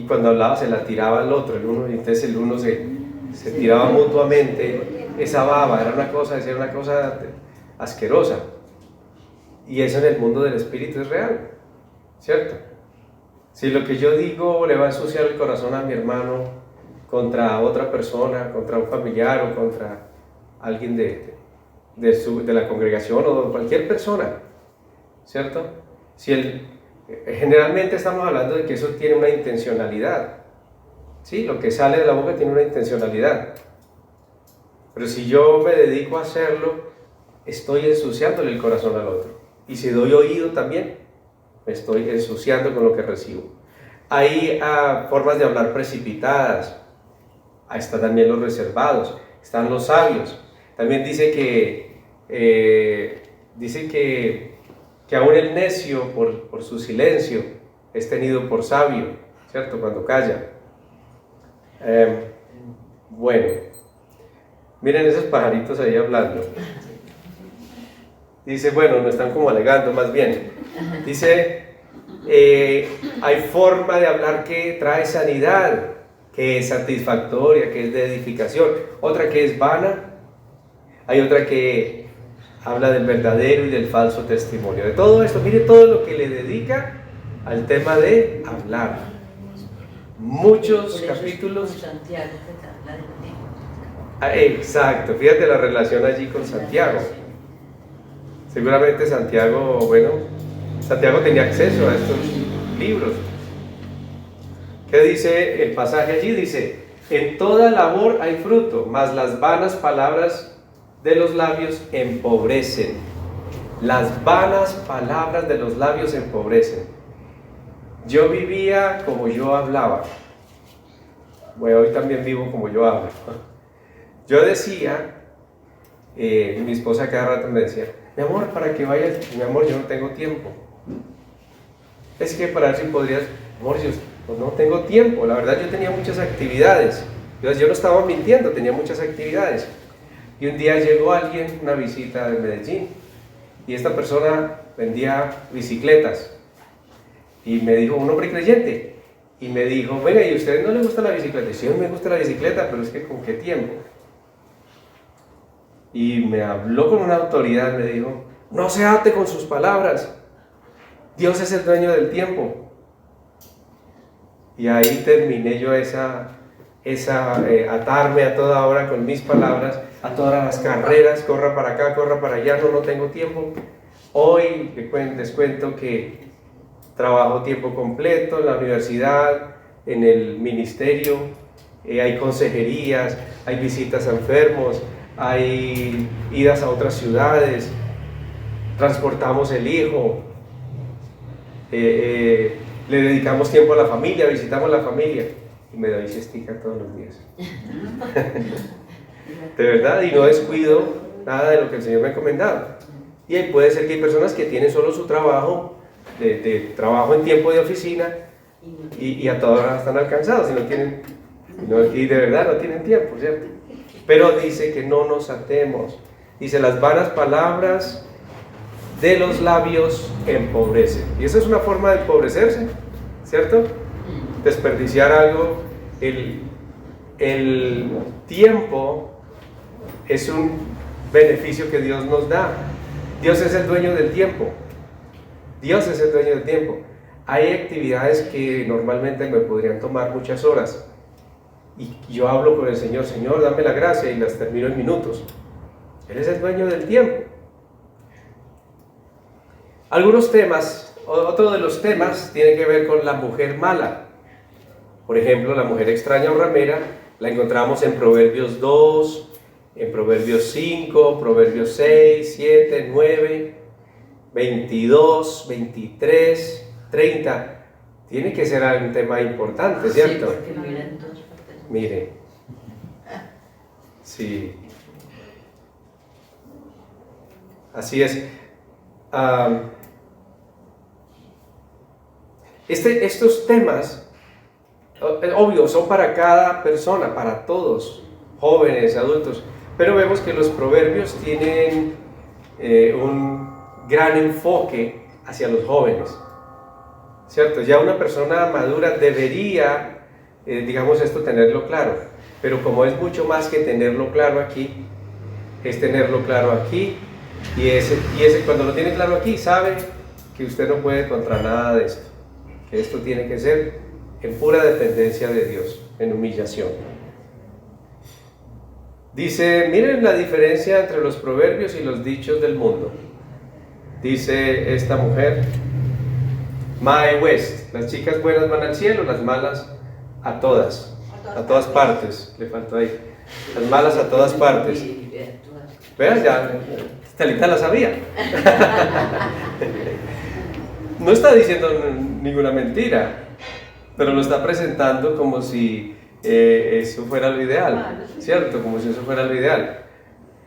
cuando hablaba se la tiraba al otro, el uno, y entonces el uno se tiraba mutuamente esa baba, era una cosa asquerosa. Y eso en el mundo del espíritu es real, ¿cierto? Si lo que yo digo le va a ensuciar el corazón a mi hermano contra otra persona, contra un familiar o contra alguien de la congregación o cualquier persona, ¿cierto? Generalmente estamos hablando de que eso tiene una intencionalidad, ¿sí? Lo que sale de la boca tiene una intencionalidad. Pero si yo me dedico a hacerlo, estoy ensuciándole el corazón al otro. Y si doy oído también, me estoy ensuciando con lo que recibo. Hay formas de hablar precipitadas. Ahí están también los reservados, están los sabios. También dice que aún el necio por su silencio es tenido por sabio, ¿cierto? Cuando calla. Bueno, miren esos pajaritos ahí hablando. Dice, bueno, no están como alegando, más bien. Dice, hay forma de hablar que trae sanidad, que es satisfactoria, que es de edificación. Otra que es vana. Hay otra que habla del verdadero y del falso testimonio. De todo esto, mire todo lo que le dedica al tema de hablar. Muchos capítulos. Santiago, que habla del tiempo. Exacto, fíjate la relación allí con Santiago. Seguramente Santiago tenía acceso a estos libros. ¿Qué dice el pasaje allí? Dice, en toda labor hay fruto, mas las vanas palabras de los labios empobrecen. Las vanas palabras de los labios empobrecen. Yo vivía como yo hablaba. Bueno, hoy también vivo como yo hablo. Yo decía, mi esposa cada rato me decía, mi amor, para que vayas, mi amor, yo no tengo tiempo. Es que para ver si podrías, amor, yo pues no tengo tiempo. La verdad, yo tenía muchas actividades. Yo no estaba mintiendo, tenía muchas actividades. Y un día llegó alguien, una visita de Medellín, y esta persona vendía bicicletas. Y me dijo, un hombre creyente, y me dijo, venga, ¿y a usted no le gusta la bicicleta? Y sí, me gusta la bicicleta, pero es que ¿con qué tiempo? Y me habló con una autoridad, me dijo, no se ate con sus palabras, Dios es el dueño del tiempo. Y ahí terminé yo atarme a toda hora con mis palabras, a todas las carreras, corra para acá, corra para allá, no tengo tiempo. Hoy les cuento que trabajo tiempo completo en la universidad, en el ministerio, hay consejerías, hay visitas a enfermos, hay idas a otras ciudades, transportamos el hijo, le dedicamos tiempo a la familia, visitamos la familia y me doy siestica todos los días. De verdad, y no descuido nada de lo que el Señor me ha encomendado. Y ahí puede ser que hay personas que tienen solo su trabajo, de trabajo en tiempo de oficina y a todas horas están alcanzados y de verdad no tienen tiempo, ¿cierto? Pero dice que no nos atemos. Dice, las vanas palabras de los labios empobrecen. Y esa es una forma de empobrecerse, ¿cierto? Desperdiciar algo. El tiempo es un beneficio que Dios nos da. Dios es el dueño del tiempo. Dios es el dueño del tiempo. Hay actividades que normalmente me podrían tomar muchas horas y yo hablo con el Señor, Señor, dame la gracia, y las termino en minutos. Él es el dueño del tiempo. Algunos temas, otro de los temas tiene que ver con la mujer mala. Por ejemplo, la mujer extraña o ramera la encontramos en Proverbios 2, en Proverbios 5, Proverbios 6, 7, 9, 22, 23, 30. Tiene que ser un tema importante, ¿cierto? Sí, porque mira en todas partes. Mire. Sí. Así es. Estos temas, obvio, son para cada persona, para todos, jóvenes, adultos, pero vemos que los proverbios tienen un gran enfoque hacia los jóvenes, ¿cierto? Ya una persona madura debería, digamos esto, tenerlo claro, pero como es mucho más que tenerlo claro aquí, es tenerlo claro aquí, y ese cuando lo tiene claro aquí, sabe que usted no puede contra nada de esto, que esto tiene que ser en pura dependencia de Dios, en humillación. Dice, miren la diferencia entre los proverbios y los dichos del mundo. Dice esta mujer, Mae West, las chicas buenas van al cielo, las malas a todas partes, le faltó ahí, las malas a todas partes. Vean, ya, Estelita la sabía. No está diciendo ninguna mentira, pero lo está presentando como si eso fuera lo ideal, ¿cierto? Como si eso fuera lo ideal.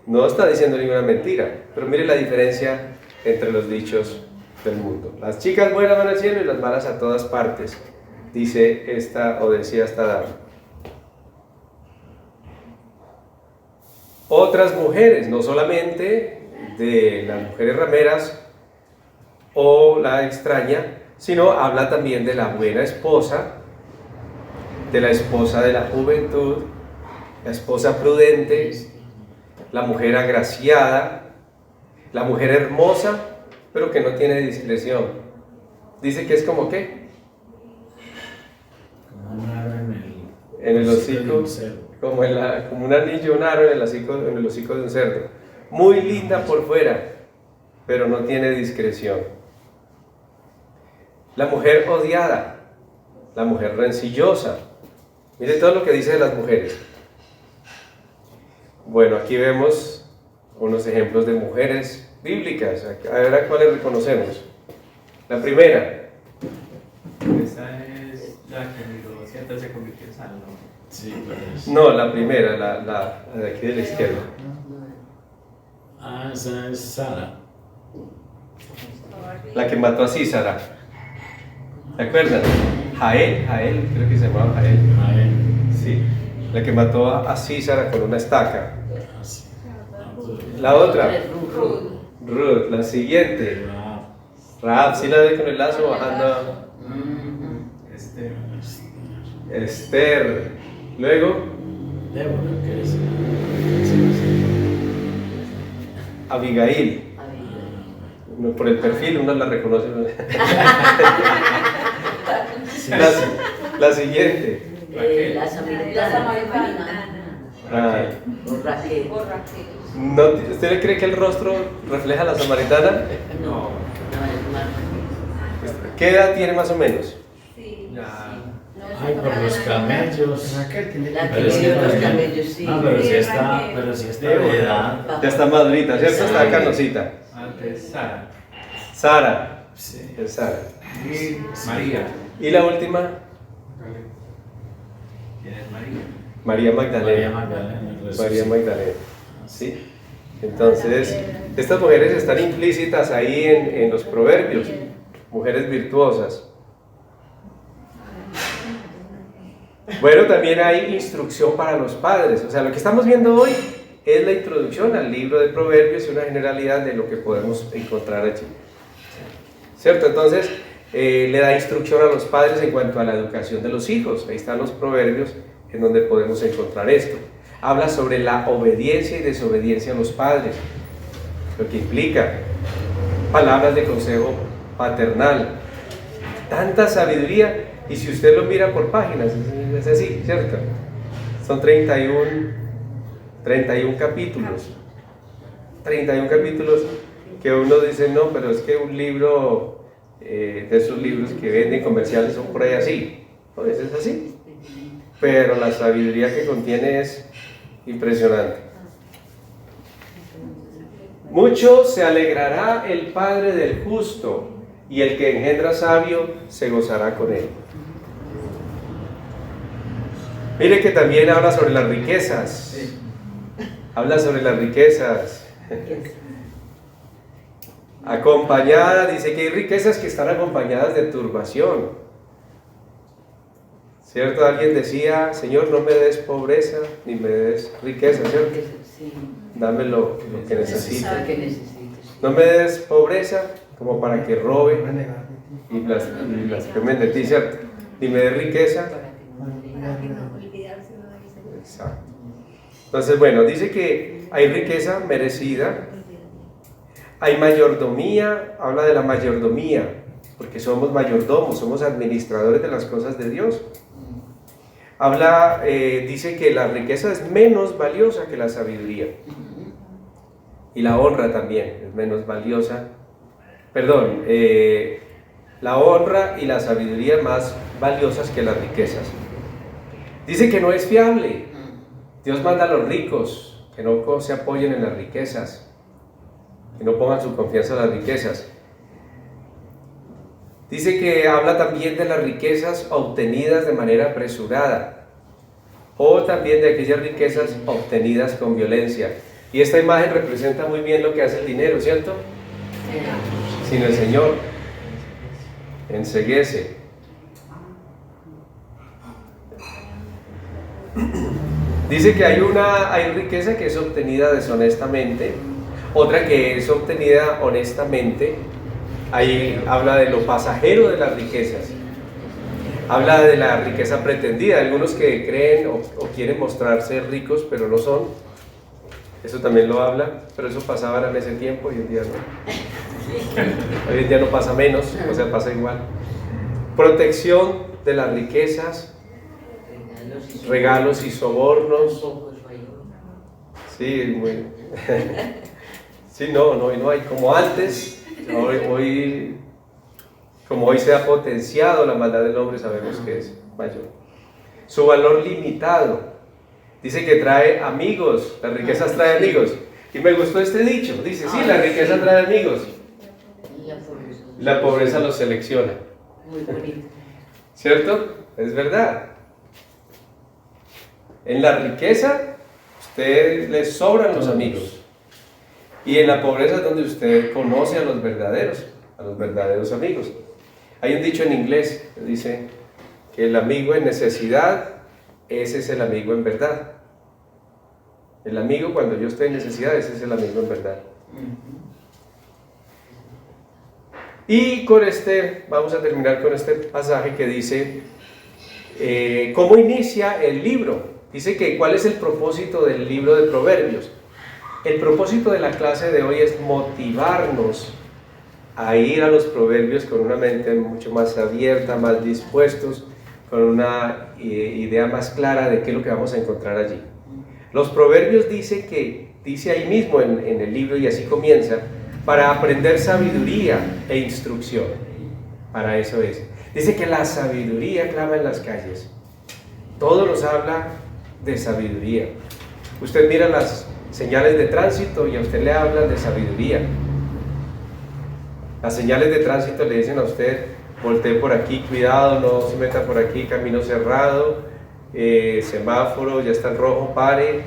No está diciendo ninguna mentira, pero mire la diferencia entre los dichos del mundo. Las chicas buenas van al cielo y las malas a todas partes, dice esta, o decía esta dama. Otras mujeres, no solamente de las mujeres rameras o la extraña, sino habla también de la buena esposa, de la esposa de la juventud, la esposa prudente, la mujer agraciada, la mujer hermosa, pero que no tiene discreción. Dice que es como ¿qué? Como un aro en el hocico, de un cerdo. como un anillo, un aro en el hocico de un cerdo. Muy linda por fuera, pero no tiene discreción. La mujer odiada, la mujer rencillosa. Mire todo lo que dice de las mujeres. Bueno, aquí vemos unos ejemplos de mujeres bíblicas. A ver a cuáles reconocemos. La primera. Esa es la que miró, ¿cierto? Se convirtió en sal, ¿no? Sí, pues. No, la primera, la de aquí de la izquierda. Ah, esa es Sara. La que mató a Císara. ¿Se acuerdan? Jael, creo que se llamaba Jael. A él. Sí, la que mató a Císara con una estaca. Ah, sí. La otra, Ruth. Ruth. La siguiente, Rahab, sí la ve con el lazo bajando. Esther. Luego, Débora, que es. Abigail. Por el perfil uno la reconoce. Sí, La siguiente. La samaritana. Ah, O Raquel. ¿no, ¿usted le cree que el rostro refleja a la samaritana? No, es más. ¿Qué edad tiene más o menos? Ya. Ay, por los camellos. La que Pero es que lleva los también- cabellos, sí. No, pero si está de edad. Ya está madurita, ¿cierto? Está canosita. Antes Sara Sara. Sí. Es Sara. y María. Y la última, ¿Quién es María? María María Magdalena. Magdalena. María Magdalena. ¿Sí? Entonces, estas mujeres están implícitas ahí en los proverbios. Mujeres virtuosas. Bueno, también hay instrucción para los padres. O sea, lo que estamos viendo hoy es la introducción al libro de Proverbios y una generalidad de lo que podemos encontrar allí. ¿Cierto? Entonces, le da instrucción a los padres en cuanto a la educación de los hijos. Ahí están los proverbios en donde podemos encontrar esto. Habla sobre la obediencia y desobediencia a los padres, lo que implica palabras de consejo paternal. Tanta sabiduría, y si usted lo mira por páginas, es así, ¿cierto? Son 31 capítulos. 31 capítulos que uno dice, no, pero es que un libro de esos libros que venden comerciales son por ahí así. Pues es así. Pero la sabiduría que contiene es impresionante. Mucho se alegrará el padre del justo, y el que engendra sabio se gozará con él. Mire que también habla sobre las riquezas. Habla sobre las riquezas. Acompañada, dice que hay riquezas que están acompañadas de turbación. ¿Cierto? Alguien decía, Señor, no me des pobreza ni me des riqueza, ¿cierto? Sí. Dame lo que necesito. Lo que necesites. No me des pobreza como para que robe y blasfemen de ti, ¿cierto? Ni me des riqueza. Exacto. Entonces, bueno, dice que hay riqueza merecida, hay mayordomía, habla de la mayordomía, porque somos mayordomos, somos administradores de las cosas de Dios. Habla, dice que la riqueza es menos valiosa que la sabiduría. Y la honra también es menos valiosa. Perdón, la honra y la sabiduría más valiosas que las riquezas. Dice que no es fiable. Dios manda a los ricos que no se apoyen en las riquezas, que no pongan su confianza en las riquezas. Dice que habla también de las riquezas obtenidas de manera apresurada, o también de aquellas riquezas obtenidas con violencia. Y esta imagen representa muy bien lo que hace el dinero, ¿cierto? Sin el Señor, enceguece. Dice que hay riqueza que es obtenida deshonestamente, otra que es obtenida honestamente. Ahí habla de lo pasajero de las riquezas. Habla de la riqueza pretendida, algunos que creen o quieren mostrarse ricos, pero no son. Eso también lo habla, pero eso pasaba en ese tiempo y hoy en día no. Hoy en día no pasa menos, o sea, pasa igual. Protección de las riquezas, regalos y sobornos. Sí, muy. Sí, no hay como antes. Como hoy se ha potenciado la maldad del hombre, sabemos que es mayor. Su valor limitado. Dice que trae amigos, las riquezas traen amigos. Y me gustó este dicho, dice, sí, la riqueza trae amigos. La pobreza los selecciona. Muy bonito. ¿Cierto? Es verdad. En la riqueza, usted le sobran los amigos. Y en la pobreza es donde usted conoce a los verdaderos amigos. Hay un dicho en inglés que dice que el amigo en necesidad, ese es el amigo en verdad. El amigo cuando yo estoy en necesidad, ese es el amigo en verdad. Y vamos a terminar con este pasaje que dice, ¿cómo inicia el libro? Dice que ¿cuál es el propósito del libro de Proverbios? El propósito de la clase de hoy es motivarnos a ir a los proverbios con una mente mucho más abierta, más dispuestos, con una idea más clara de qué es lo que vamos a encontrar allí. Los proverbios dice ahí mismo en el libro, y así comienza, para aprender sabiduría e instrucción. Para eso es. Dice que la sabiduría clama en las calles. Todo nos habla de sabiduría. Usted mira las señales de tránsito y a usted le hablan de sabiduría. Las señales de tránsito le dicen a usted, voltee por aquí, cuidado, no se meta por aquí, camino cerrado, semáforo, ya está en rojo, pare,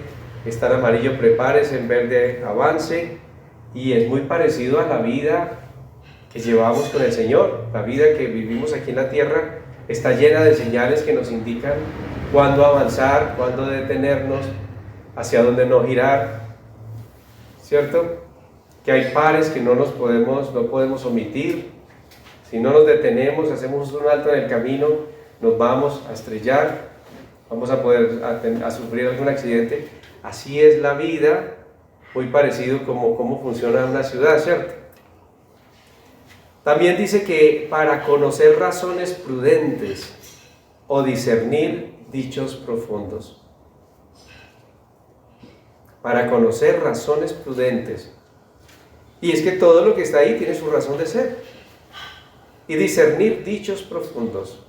está en amarillo, prepárese, en verde, avance. Y es muy parecido a la vida que llevamos con el Señor. La vida que vivimos aquí en la tierra está llena de señales que nos indican cuándo avanzar, cuándo detenernos, hacia dónde no girar, ¿cierto? Que hay pares que no podemos omitir. Si no nos detenemos, hacemos un alto en el camino, nos vamos a estrellar, vamos a a sufrir algún accidente. Así es la vida, muy parecido como cómo funciona una ciudad, ¿cierto? También dice que para conocer razones prudentes o discernir dichos profundos. para conocer razones prudentes. Y es que todo lo que está ahí tiene su razón de ser. Y discernir dichos profundos,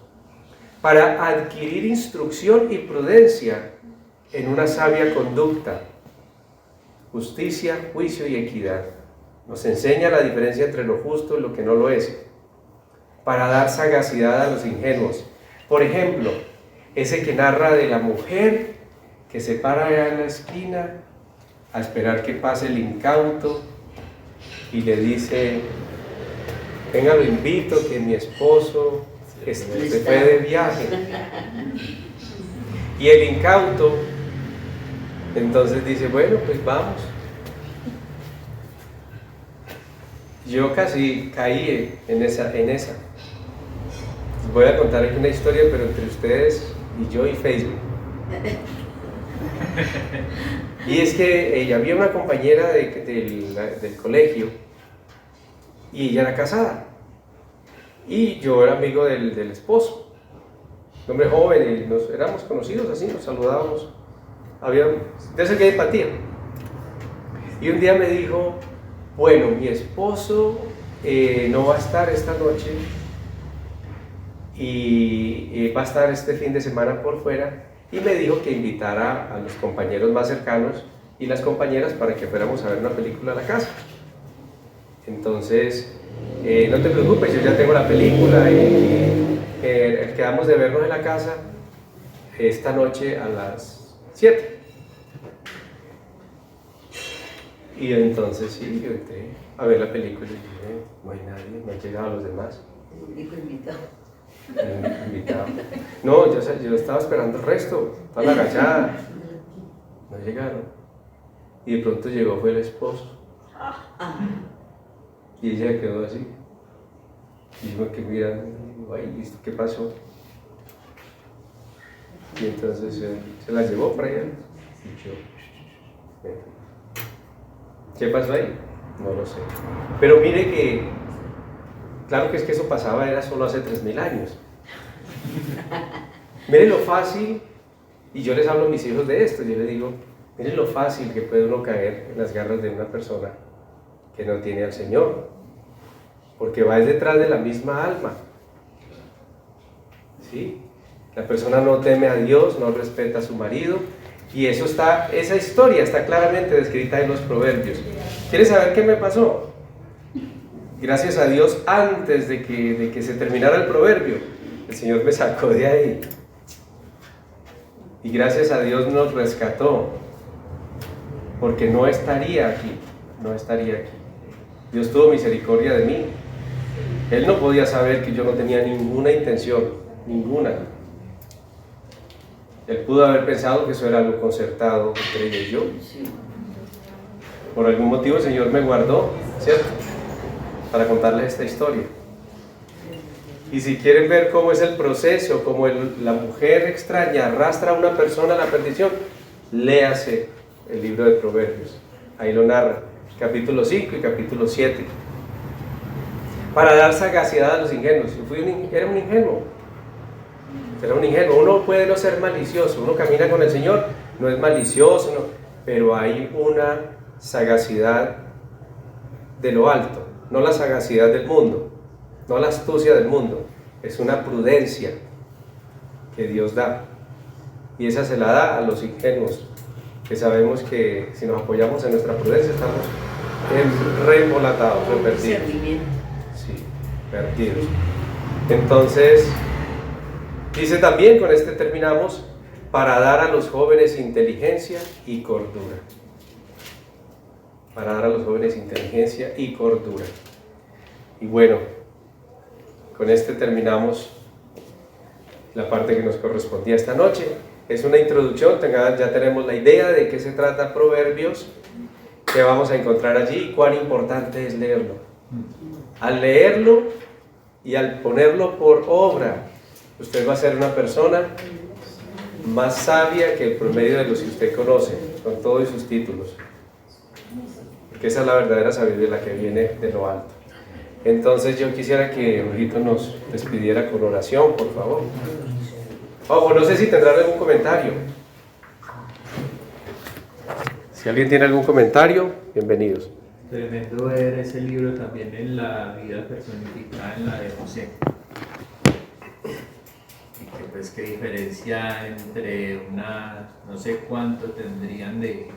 para adquirir instrucción y prudencia en una sabia conducta, justicia, juicio y equidad. Nos enseña la diferencia entre lo justo y lo que no lo es, para dar sagacidad a los ingenuos. Por ejemplo, ese que narra de la mujer que se para allá en la esquina a esperar que pase el incauto y le dice: venga, lo invito, que mi esposo se fue de viaje. Y el incauto entonces dice: bueno, pues vamos. Yo casi caí en esa. Les voy a contar aquí una historia, pero entre ustedes y yo y Facebook. Y es que había una compañera del colegio y ella era casada. Y yo era amigo del esposo, un hombre joven, y nos éramos conocidos así, nos saludábamos. Había, de eso que hay empatía. Y un día me dijo: bueno, mi esposo no va a estar esta noche y va a estar este fin de semana por fuera, y me dijo que invitara a los compañeros más cercanos y las compañeras para que fuéramos a ver una película a la casa. Entonces, no te preocupes, yo ya tengo la película y quedamos de vernos en la casa esta noche a las 7. Y entonces sí, yo entré a ver la película y dije: no hay nadie, no han llegado los demás. Dijo invitado. Invitado. No, yo estaba esperando el resto, estaba agachada. No llegaron. Y de pronto llegó, fue el esposo. Y ella quedó así. Y yo me quedé mirando: ay, ¿listo? ¿Qué pasó? Y entonces se la llevó para allá. Y yo: ¿qué pasó ahí? No lo sé. Pero mire que, claro que es que eso pasaba, era solo hace 3000 años. Miren lo fácil, y yo les hablo a mis hijos de esto, yo les digo: miren lo fácil que puede uno caer en las garras de una persona que no tiene al Señor, porque va detrás de la misma alma. ¿Sí? La persona no teme a Dios, no respeta a su marido, y esa historia está claramente descrita en los Proverbios. ¿Quieres saber qué me pasó? Gracias a Dios, antes de que se terminara el proverbio, el Señor me sacó de ahí. Y gracias a Dios nos rescató, porque no estaría aquí. Dios tuvo misericordia de mí. Él no podía saber que yo no tenía ninguna intención, ninguna. Él pudo haber pensado que eso era algo concertado entre ella y yo. Por algún motivo el Señor me guardó, ¿cierto?, para contarles esta historia. Y si quieren ver cómo es el proceso, cómo la mujer extraña arrastra a una persona a la perdición, léase el libro de Proverbios. Ahí lo narra, capítulo 5 y capítulo 7. Para dar sagacidad a los ingenuos. Yo era un ingenuo. Uno puede no ser malicioso, uno camina con el Señor, no es malicioso, no, pero hay una sagacidad de lo alto, no la sagacidad del mundo, no la astucia del mundo, es una prudencia que Dios da, y esa se la da a los ingenuos, que sabemos que si nos apoyamos en nuestra prudencia estamos reembolatados, perdidos. Sí, perdidos. Entonces, dice también, con este terminamos, para dar a los jóvenes inteligencia y cordura. Para dar a los jóvenes inteligencia y cordura. Y bueno, con este terminamos la parte que nos correspondía esta noche. Es una introducción, ya tenemos la idea de qué se trata Proverbios, qué vamos a encontrar allí y cuán importante es leerlo. Al leerlo y al ponerlo por obra, usted va a ser una persona más sabia que el promedio de los que usted conoce, con todos sus títulos. Porque esa es la verdadera sabiduría, la que viene de lo alto. Entonces yo quisiera que Brujito nos despidiera con oración, por favor. Ojo, no sé si tendrán algún comentario. Si alguien tiene algún comentario, bienvenidos. Tremendo ver ese libro también en la vida personificada en la de José. Y que pues qué diferencia entre una, no sé cuánto tendrían de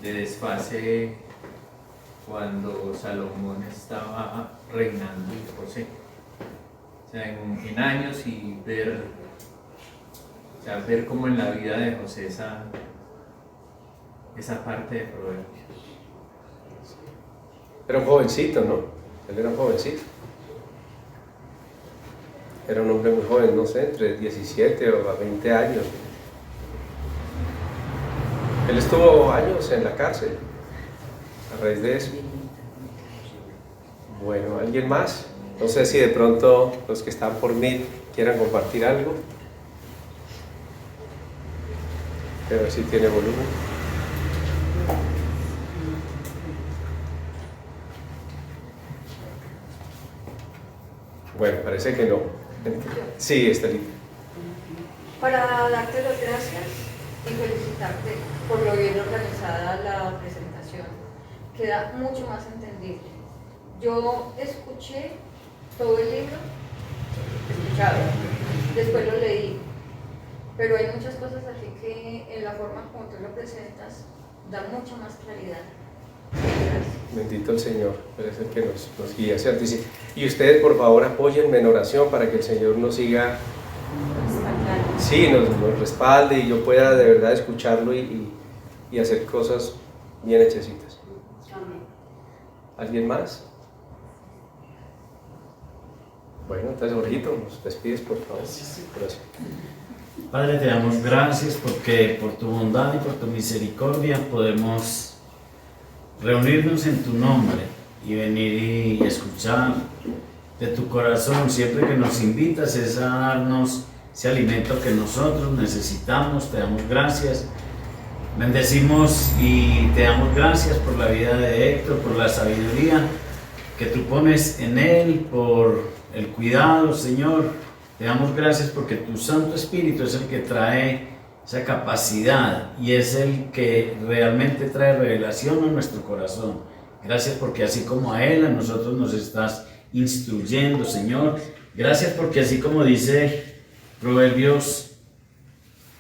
desfase cuando Salomón estaba reinando y José. O sea, en años y ver, o sea, ver como en la vida de José esa parte de Proverbios. Era un jovencito, ¿no? Él era un jovencito. Era un hombre muy joven, no sé, entre 17 o 20 años. Él estuvo años en la cárcel a raíz de eso. Bueno, ¿alguien más? No sé si de pronto los que están por Meet quieran compartir algo. A ver si tiene volumen. Bueno, parece que no. Sí, Estelita. Para darte las gracias y felicitarte por lo bien organizada la presentación. Queda mucho más entendible. Yo escuché todo el libro, después lo leí, pero hay muchas cosas así que en la forma como tú lo presentas da mucha más claridad. Gracias. Bendito el Señor, Él es el que nos guía, ¿cierto? Y ustedes, por favor, apóyenme en oración para que el Señor nos siga, sí, nos respalde y yo pueda de verdad escucharlo y hacer cosas bien hechecitas. Amén. ¿Alguien más? Bueno, entonces, Jorgito, nos despides, por favor. Gracias. Padre, te damos gracias porque por tu bondad y por tu misericordia podemos reunirnos en tu nombre y venir y escuchar de tu corazón. Siempre que nos invitas es a darnos ese alimento que nosotros necesitamos. Te damos gracias, bendecimos y te damos gracias por la vida de Héctor, por la sabiduría que tú pones en él, por el cuidado, Señor. Te damos gracias porque tu Santo Espíritu es el que trae esa capacidad y es el que realmente trae revelación a nuestro corazón. Gracias porque así como a Él, a nosotros nos estás instruyendo, Señor. Gracias porque así como dice Proverbios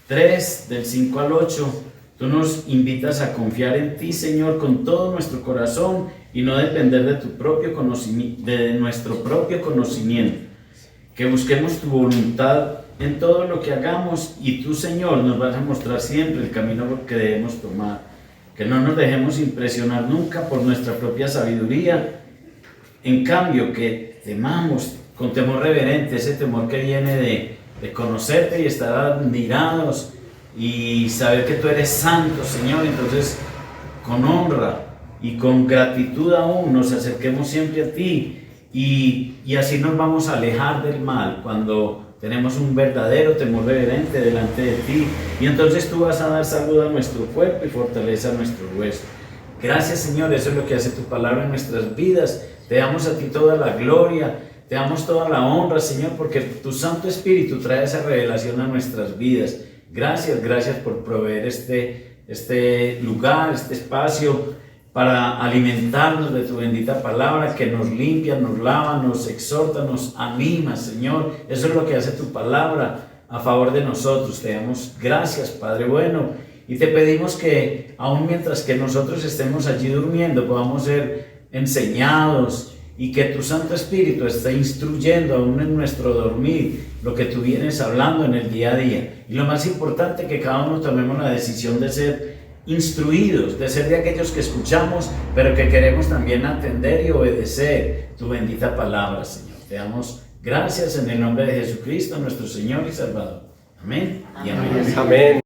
3, del 5 al 8, tú nos invitas a confiar en ti, Señor, con todo nuestro corazón y no depender de tu propio conocimiento, de nuestro propio conocimiento. Que busquemos tu voluntad en todo lo que hagamos y tú, Señor, nos vas a mostrar siempre el camino que debemos tomar. Que no nos dejemos impresionar nunca por nuestra propia sabiduría. En cambio, que temamos con temor reverente, ese temor que viene de conocerte y estar admirados y saber que tú eres santo, Señor. Entonces, con honra y con gratitud aún nos acerquemos siempre a ti y así nos vamos a alejar del mal cuando tenemos un verdadero temor reverente delante de ti, y entonces tú vas a dar salud a nuestro cuerpo y fortaleza a nuestro hueso. Gracias, Señor, eso es lo que hace tu palabra en nuestras vidas. Te damos a ti toda la gloria, te damos toda la honra, Señor, porque tu Santo Espíritu trae esa revelación a nuestras vidas. Gracias, gracias por proveer este lugar, este espacio para alimentarnos de tu bendita palabra que nos limpia, nos lava, nos exhorta, nos anima, Señor. Eso es lo que hace tu palabra a favor de nosotros. Te damos gracias, Padre bueno, y te pedimos que aun mientras que nosotros estemos allí durmiendo podamos ser enseñados y que tu Santo Espíritu esté instruyendo aún en nuestro dormir lo que tú vienes hablando en el día a día. Y lo más importante, que cada uno tomemos la decisión de ser instruidos, de ser de aquellos que escuchamos, pero que queremos también atender y obedecer tu bendita palabra, Señor. Te damos gracias en el nombre de Jesucristo, nuestro Señor y Salvador. Amén y amén. Amén.